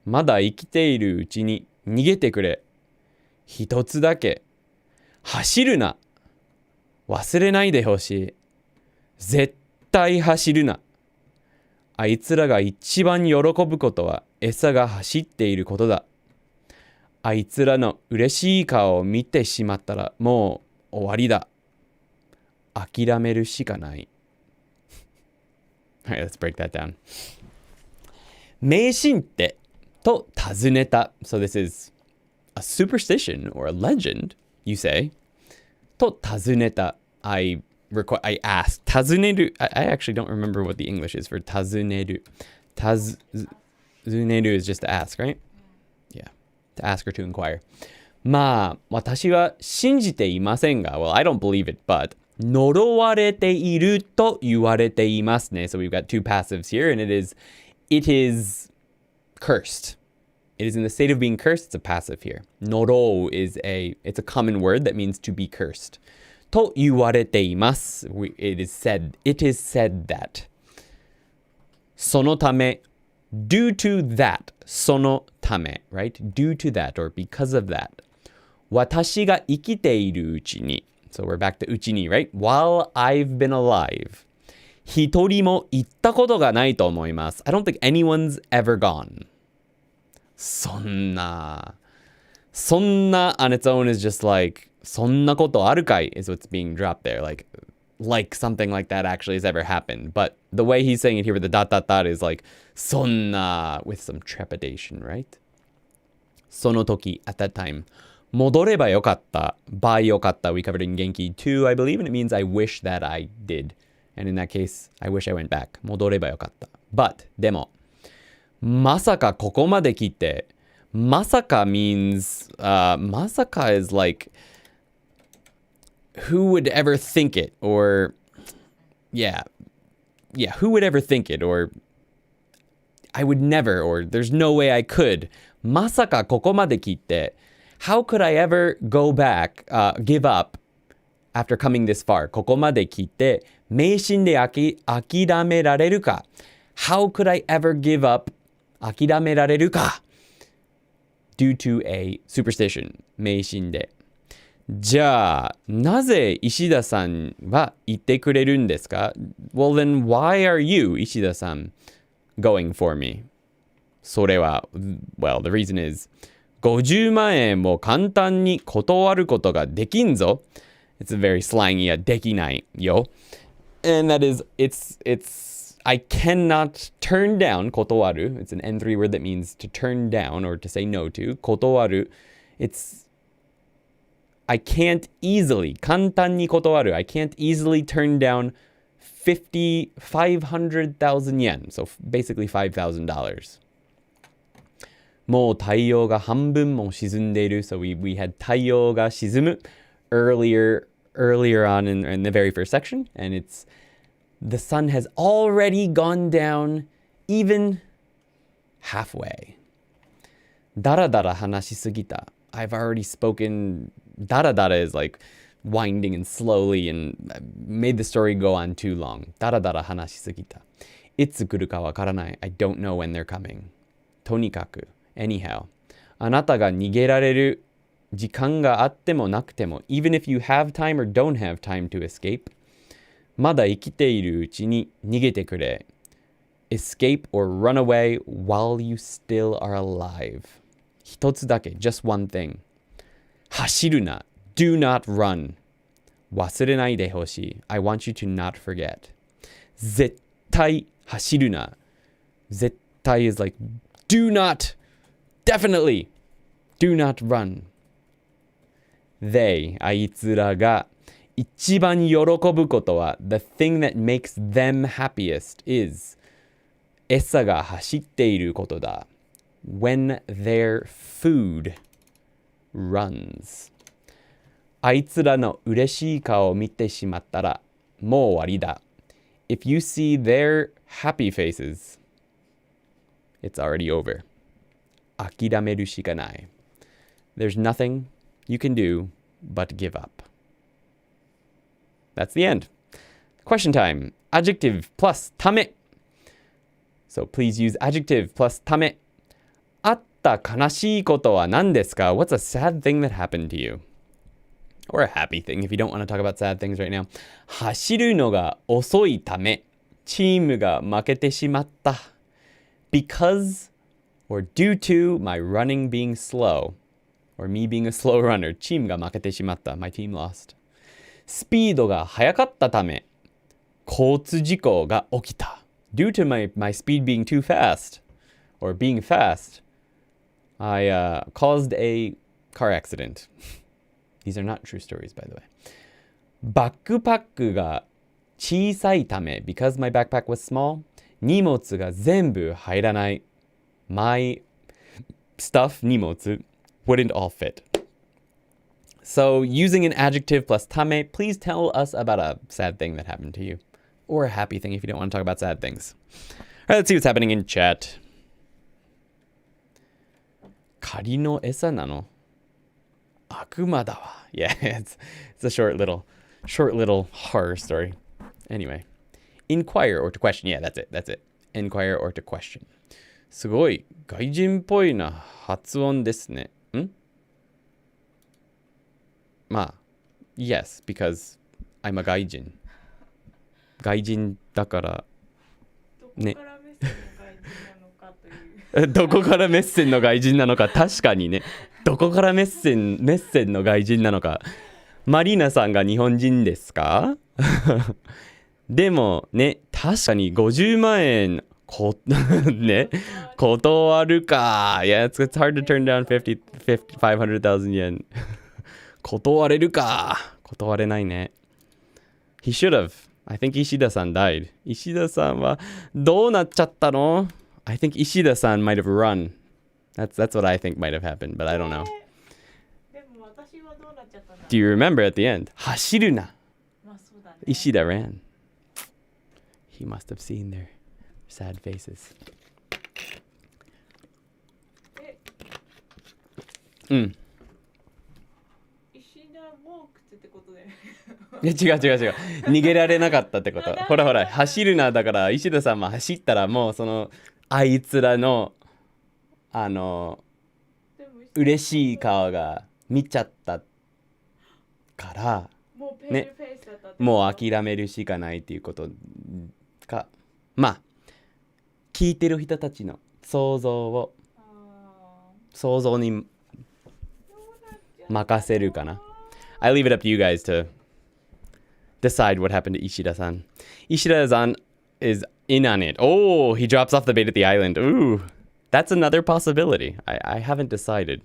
まだ生きているうちに逃げてくれ。一つだけ走るな。忘れないでほしい。絶対走るな。あいつらが一番喜ぶことは餌が走っていることだ。あいつらの嬉しい顔を見てしまったらもう終わりだ。諦めるしかない。Alright, let's break that down. 迷信ってと尋ねた。So this is a superstition or a legend, you say. と尋ねた。I asked. 尋ねる。I actually don't remember what the English is for 尋ねる。尋ねる is just to ask, right? Yeah. To ask or to inquire. まあ、私は信じていませんが、well, I don't believe it, but 呪われていると言われていますね。So we've got two passives here, and it is cursed. It is in the state of being cursed. It's a passive here. Noro is it's a common word that means to be cursed. と言われています。It is said that. そのため、due to that. そのため、right? Due to that or because of that. 私が生きているうちに。So we're back to うちに, right? While I've been alive. 一人も行ったことがないと思います。I don't think anyone's ever gone. そんな on its own is just like そんなことあるかい is what's being dropped there. Like something like that actually has ever happened. But the way he's saying it here with the ... is like そんな with some trepidation, right? その時 at that time. 戻ればよかった。ばよかった。We covered in Genki 2, I believe, and it means I wish that I did. And in that case, I wish I went back. 戻ればよかった。But, でも、まさかここまで来て、まさか means, まさか is like, who would ever think it? Or, yeah, who would ever think it? Or, I would never, or there's no way I could. まさかここまで聞いて、how could I ever go back, give up after coming this far? ここまで聞いて、迷信で諦められるか? How could I ever give up? 諦められるか? Due to a superstition. 迷信で。じゃあ、なぜ石田さんは言ってくれるんですか? Well then, why are you, 石田さん, going for me? それは、well, the reason is, 50万円も簡単に断ることができんぞ. It's a very slangy, できないよ. And that is, I cannot turn down, 断る. It's an N3 word that means to turn down or to say no to. 断る. I can't easily, 簡単に断る. I can't easily turn down 500,000 yen. So basically $5,000. もう太陽が半分も沈んでいる. So we had 太陽が沈む earlier on in the very first section. And the sun has already gone down even halfway. だらだら話しすぎた. I've already spoken. Dara dara is like winding and slowly and made the story go on too long. Dara dara hanashi sugita. Itsu kuru ka wakaranai. I don't know when they're coming. Tonikaku. Anyhow. Anata ga nigerareru jikan ga atte mo nakute mo. Even if you have time or don't have time to escape. Mada ikiteiru uchi ni nigete kure. Escape or run away while you still are alive. Hitotsu dake. Just one thing. 走るな. Do not run. 忘れないでほしい. I want you to not forget. 絶対走るな. 絶対 is like, do not, definitely, do not run. They, あいつらが一番喜ぶことは the thing that makes them happiest is 餌が走っていることだ. When their food runs. あいつらの嬉しい顔を見てしまったらもう終わりだ. If you see their happy faces, it's already over. 諦めるしかない. There's nothing you can do but give up. That's the end. Question time. Adjective plus ため. So please use adjective plus ため. あった悲しいことは何ですか? What's a sad thing that happened to you? Or a happy thing if you don't want to talk about sad things right now. 走るのが遅いため、チームが負けてしまった. Because or due to my running being slow, or me being a slow runner, チームが負けてしまった. My team lost. スピードが速かったため、交通事故が起きた. Due to my speed being too fast, or being fast, I caused a car accident. These are not true stories, by the way. バックパックが小さいため, because my backpack was small, 荷物が全部入らない. My stuff, 荷物, wouldn't all fit. So using an adjective plus ため, please tell us about a sad thing that happened to you. Or a happy thing if you don't want to talk about sad things. All right, let's see what's happening in chat. 仮の餌なの? 悪魔だわ. Yeah, it's a short little horror story. Anyway, inquire or to question. Yeah, that's it. Inquire or to question. すごい外人っぽいな発音ですね. Yes, because I'm a 外人. 外人だからね。どこからメッセンの外人なのか確かにね。どこからメッセンの外人なのか。マリーナさんが日本人ですか？でもね、確かに50万円ね、断るか。Yeah, it's hard to turn down 500,000 yen. 断れるか。断れないね。He should have. I think Ishida-san died. Ishida-san はどうなっちゃったの? I think Ishida-san might have run. That's what I think might have happened, but I don't know. Do you remember at the end? 走るな. Ishida ran. He must have seen their sad faces. うん。石田ウォークってことで。いや違う違う違う。逃げられなかったってこと。ほらほら、走るな。だから石田さんも走ったらもうそのあいつらの嬉しい顔が見ちゃったからもうペールフェイスだったってこと。もう諦めるしかないっていうことか。まあ聞いてる人たちの想像に任せるかな。I leave it up to you guys to decide what happened to Ishida-san. Ishida is in on it. Oh, he drops off the bait at the island. Ooh, that's another possibility. I haven't decided.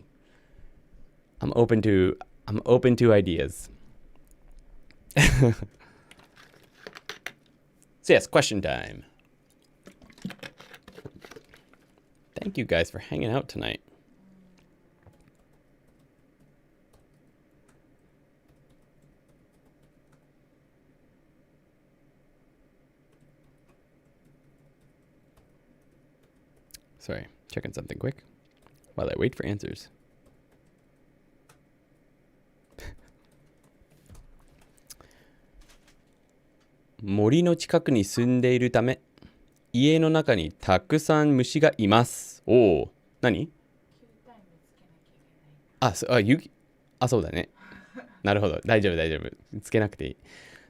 I'm open to ideas. So yes, question time. Thank you guys for hanging out tonight. Sorry, checking something quick while I wait for answers. 森の近くに住んでいるため家の中にたくさん虫がいます。おお、何？そうだね。なるほど。大丈夫。つけなくていい。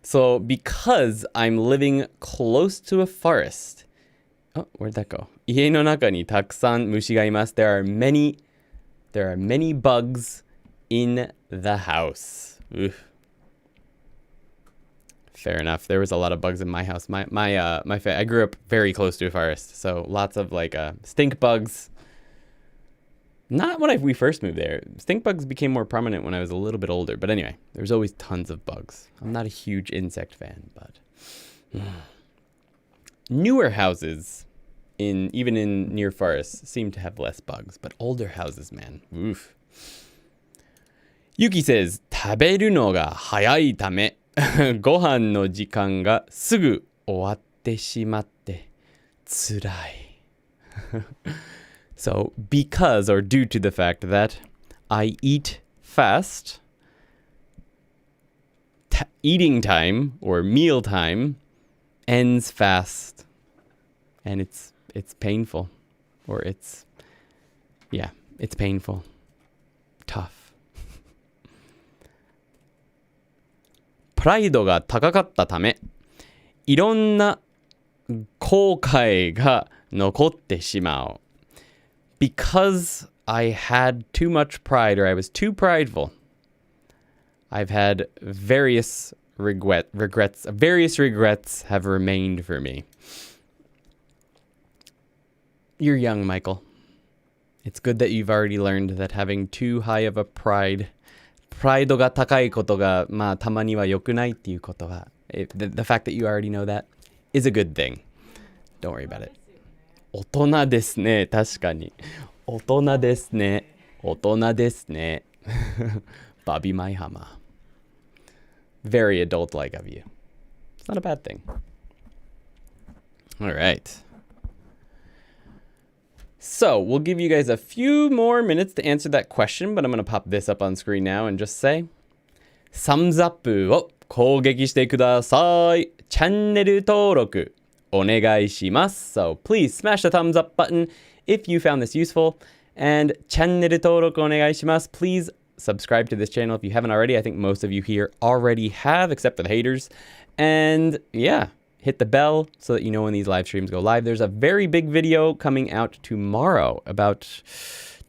So, because I'm living close to a forest. Oh, where'd that go? 家の中にたくさん虫がいます。There are many bugs in the house. Oof. Fair enough. There was a lot of bugs in my house. I grew up very close to a forest, so lots of stink bugs. Not when we first moved there. Stink bugs became more prominent when I was a little bit older. But anyway, there's always tons of bugs. I'm not a huge insect fan, but newer houses even in near forests seem to have less bugs. But older houses, man, oof. Yuki says, 食べるのが早いためご飯の時間がすぐ終わってしまってつらい。So, because or due to the fact that I eat fast, eating time or meal time ends fast, and it's painful, or it's painful, tough. プライドが高かったためいろんな後悔が残ってしまう。Because I had too much pride, or I was too prideful, I've had various regrets have remained for me. You're young, Michael. It's good that you've already learned that having too high of a pride プライドが高いことがたまには良くないっていうことは the fact that you already know that is a good thing. Don't worry about it. 大人ですね。確かに。大人ですね。Bobby Maihama. Very adult-like of you. It's not a bad thing. All right. So, we'll give you guys a few more minutes to answer that question, but I'm going to pop this up on screen now and just say, thumbs up を攻撃してください。チャンネル登録お願いします。So, please smash the thumbs up button if you found this useful. And チャンネル登録お願いします。Please subscribe to this channel if you haven't already. I think most of you here already have, except for the haters. And yeah. Hit the bell so that you know when these live streams go live. There's a very big video coming out tomorrow, about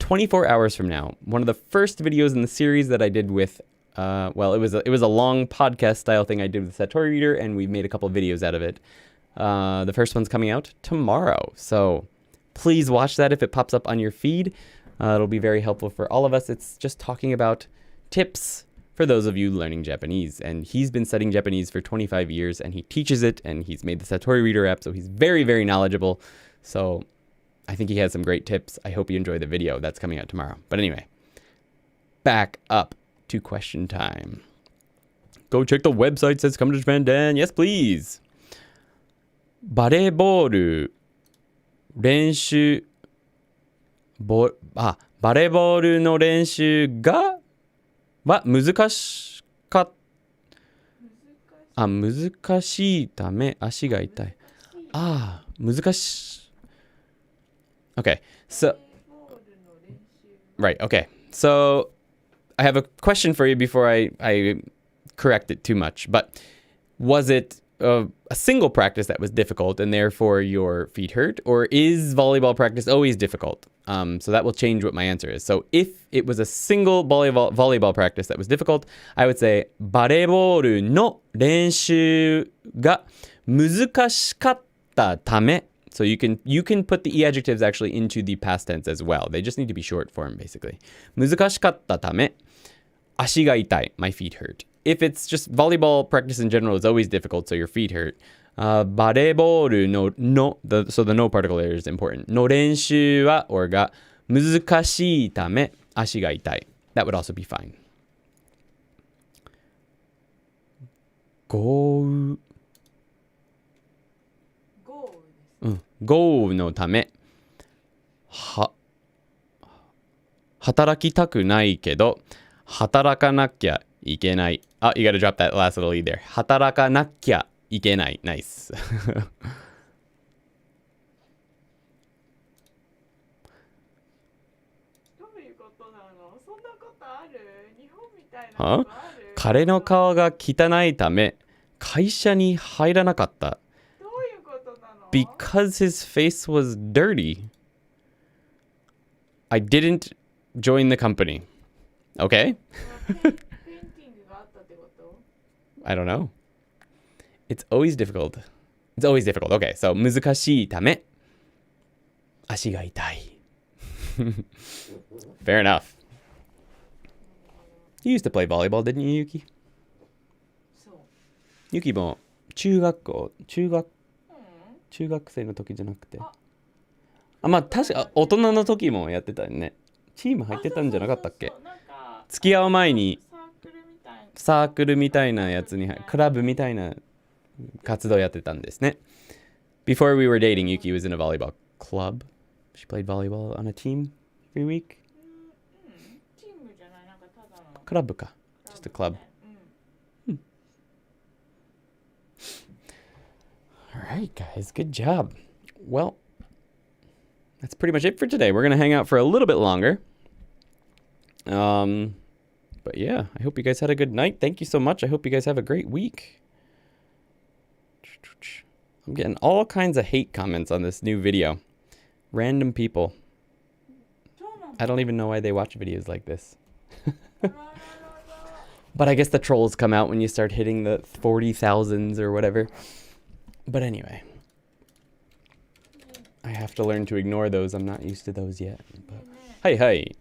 24 hours from now. One of the first videos in the series that I did with, it was a long podcast style thing I did with the Satori Reader, and we made a couple of videos out of it. The first one's coming out tomorrow. So please watch that if it pops up on your feed. It'll be very helpful for all of us. It's just talking about tips for those of you learning Japanese. And he's been studying Japanese for 25 years, and he teaches it, and he's made the Satori Reader app, so he's very, very knowledgeable. So I think he has some great tips. I hope you enjoy the video. That's coming out tomorrow. But anyway, back up to question time. Go check the website, says Come to Japan Dan. Yes, please. バレーボール練習バレーボールの練習は難しいため足が痛い。難しい。Okay, so right, okay. So I have a question for you before I correct it too much. But was it a single practice that was difficult and therefore your feet hurt? Or is volleyball practice always difficult? So that will change what my answer is. So if it was a single volleyball practice that was difficult, I would say バレーボールの練習が難しかったため. So you can put the e adjectives actually into the past tense as well. They just need to be short form basically. 難しかったため足が痛い. My feet hurt. If it's just volleyball practice in general is always difficult, so your feet hurt. バレーボールのso the no particle there is important. の練習はorが難しいため足が痛い. That would also be fine. 豪雨のため働きたくないけど働かなきゃいけない。You gotta drop that last little e there. 働かなきゃいけない。Nice. どういうことなの？そんなことある？日本みたいなことある？彼の顔が汚いため会社に入らなかった。どういうことなの？ Because his face was dirty. I didn't join the company. Okay? I don't know. It's always difficult. It's always difficult. Okay, so 難しいため足が痛い. Fair enough. You used to play volleyball, didn't you, Yuki? そう。Yuki も中学生の時じゃなくて。まあ確か大人の時もやってたよね。チーム入ってたんじゃなかったっけ？付き合う前にサークルみたいなやつにクラブみたいな活動やってたんですね。Before we were dating, Yuki was in a volleyball club. She played volleyball on a team every week. チームじゃない、なんかただのクラブか。Just a club. All right, guys. Good job. Well, that's pretty much it for today. We're going to hang out for a little bit longer. But yeah, I hope you guys had a good night. Thank you so much. I hope you guys have a great week. I'm getting all kinds of hate comments on this new video. Random people. I don't even know why they watch videos like this. But I guess the trolls come out when you start hitting the 40,000s or whatever. But anyway. I have to learn to ignore those. I'm not used to those yet. But... Hi.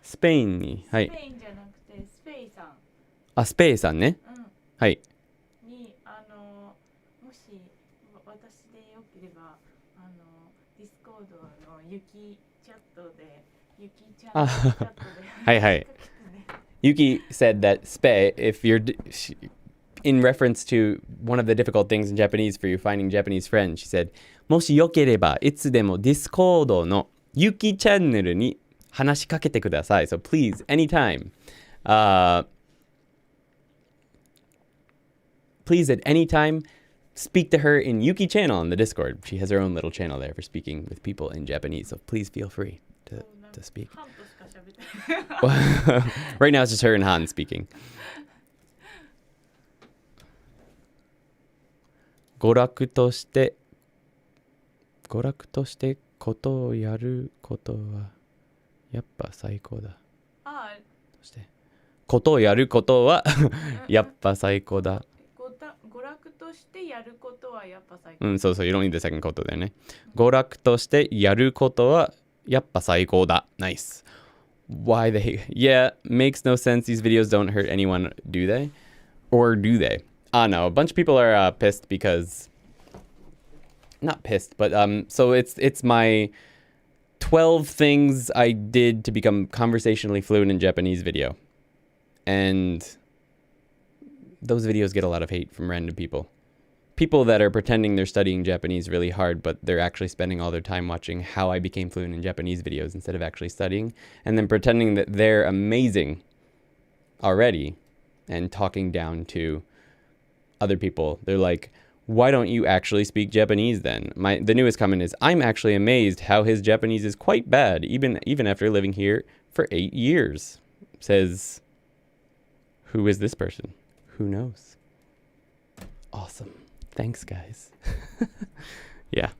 スペインに、はい。スペインじゃなくてスペイさん。あ、スペイさんね。はい。にもし私でよければディスコードのユキチャットでユキチャットではいはい。Yuki said that spe, if you're in reference to one of the difficult things in Japanese for you finding Japanese friends, she said, もしよければいつでもディスコードのユキチャンネルに話しかけてください. So please, anytime. Please, at any time, speak to her in Yuki channel on the Discord. She has her own little channel there for speaking with people in Japanese. So please feel free to speak. Right now, it's just her and Han speaking. 娯楽としてことをやることはやっぱ最高だ。そしてことをやることはやっぱ最高だ。娯楽としてやることはやっぱ最高だ。そうそう、you don't need the second ことだよね。娯楽としてやることはやっぱ最高だ。Nice. Why they? Yeah, makes no sense. These videos don't hurt anyone, do they? Or do they? No, a bunch of people are pissed because... Not pissed, but so it's my 12 things I did to become conversationally fluent in Japanese video. And those videos get a lot of hate from random people. people that are pretending they're studying Japanese really hard, but they're actually spending all their time watching how I became fluent in Japanese videos instead of actually studying, and then pretending that they're amazing already and talking down to other people. They're like, why don't you actually speak Japanese then? The newest comment is, I'm actually amazed how his Japanese is quite bad, even after living here for 8 years. Says, who is this person? Who knows? Awesome. Thanks, guys. Yeah.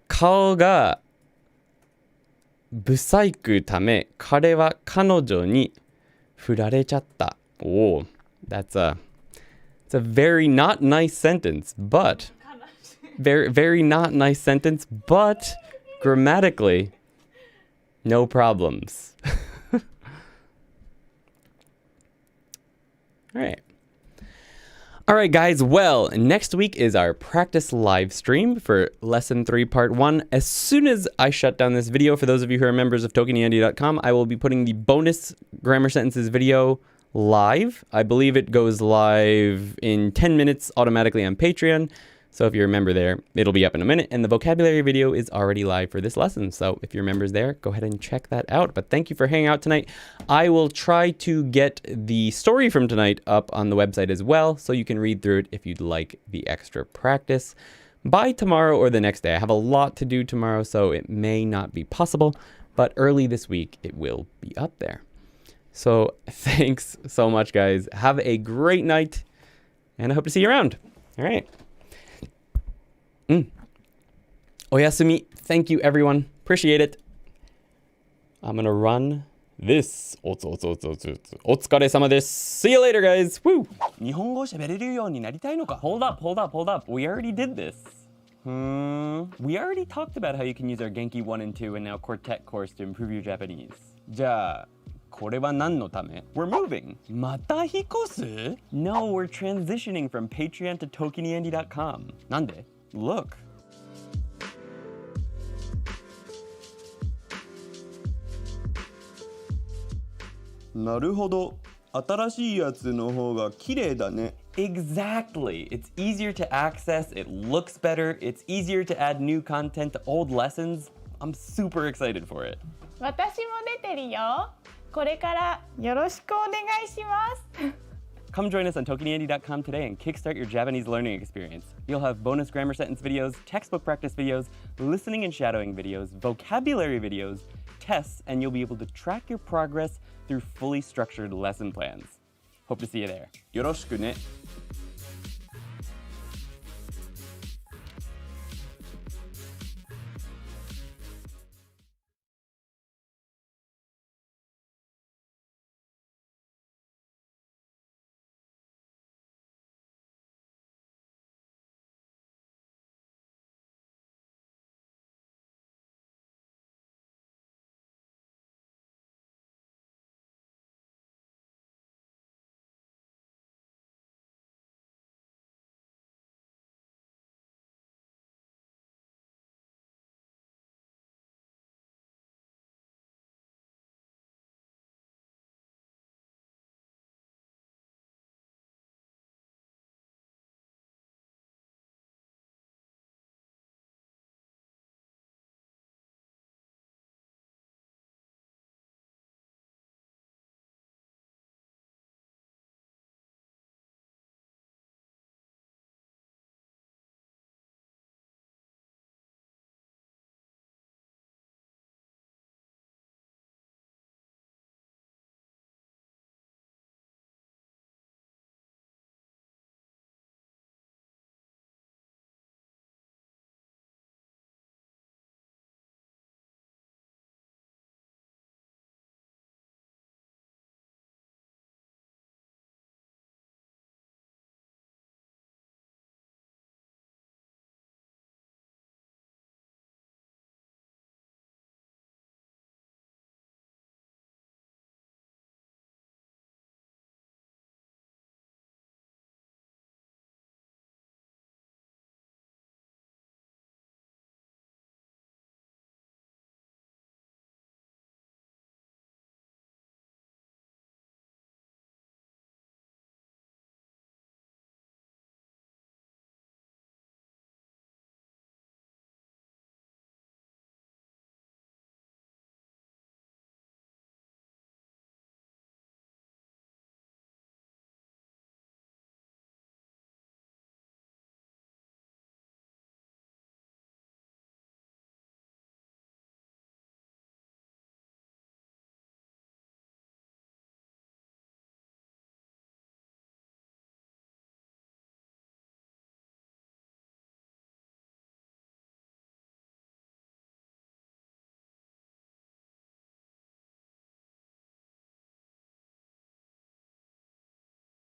顔が不細工ため、彼は彼女に振られちゃった。Oh, it's a very not nice sentence, but very not nice sentence, but grammatically, no problems. All right, guys. Well, next week is our practice live stream for Lesson 3, Part 1. As soon as I shut down this video, for those of you who are members of ToKiniAndy.com, I will be putting the bonus grammar sentences video live. I believe it goes live in 10 minutes automatically on Patreon. So if you're a member there, it'll be up in a minute. And the vocabulary video is already live for this lesson. So if you're members there, go ahead and check that out. But thank you for hanging out tonight. I will try to get the story from tonight up on the website as well, so you can read through it if you'd like the extra practice by tomorrow or the next day. I have a lot to do tomorrow, so it may not be possible, but early this week, it will be up there. So thanks so much, guys. Have a great night, and I hope to see you around. All right. Oyasumi. Thank you, everyone. Appreciate it. I'm going to run this. お疲れ様です. See you later, guys. Woo! 日本語喋れるようになりたいのか? Hold up. We already did this. We already talked about how you can use our Genki 1 and 2 and now Quartet course to improve your Japanese. じゃあ、これは何のため? We're moving. また引っ越す? No, we're transitioning from Patreon to ToKiniAndy.com. なんで? Look. なるほど。新しいやつの方が綺麗だね。Exactly. It's easier to access, it looks better, it's easier to add new content to old lessons. I'm super excited for it. 私も出てるよ。これからよろしくお願いします。Come join us on ToKiniAndy.com today and kickstart your Japanese learning experience. You'll have bonus grammar sentence videos, textbook practice videos, listening and shadowing videos, vocabulary videos, tests, and you'll be able to track your progress through fully structured lesson plans. Hope to see you there. よろしくね。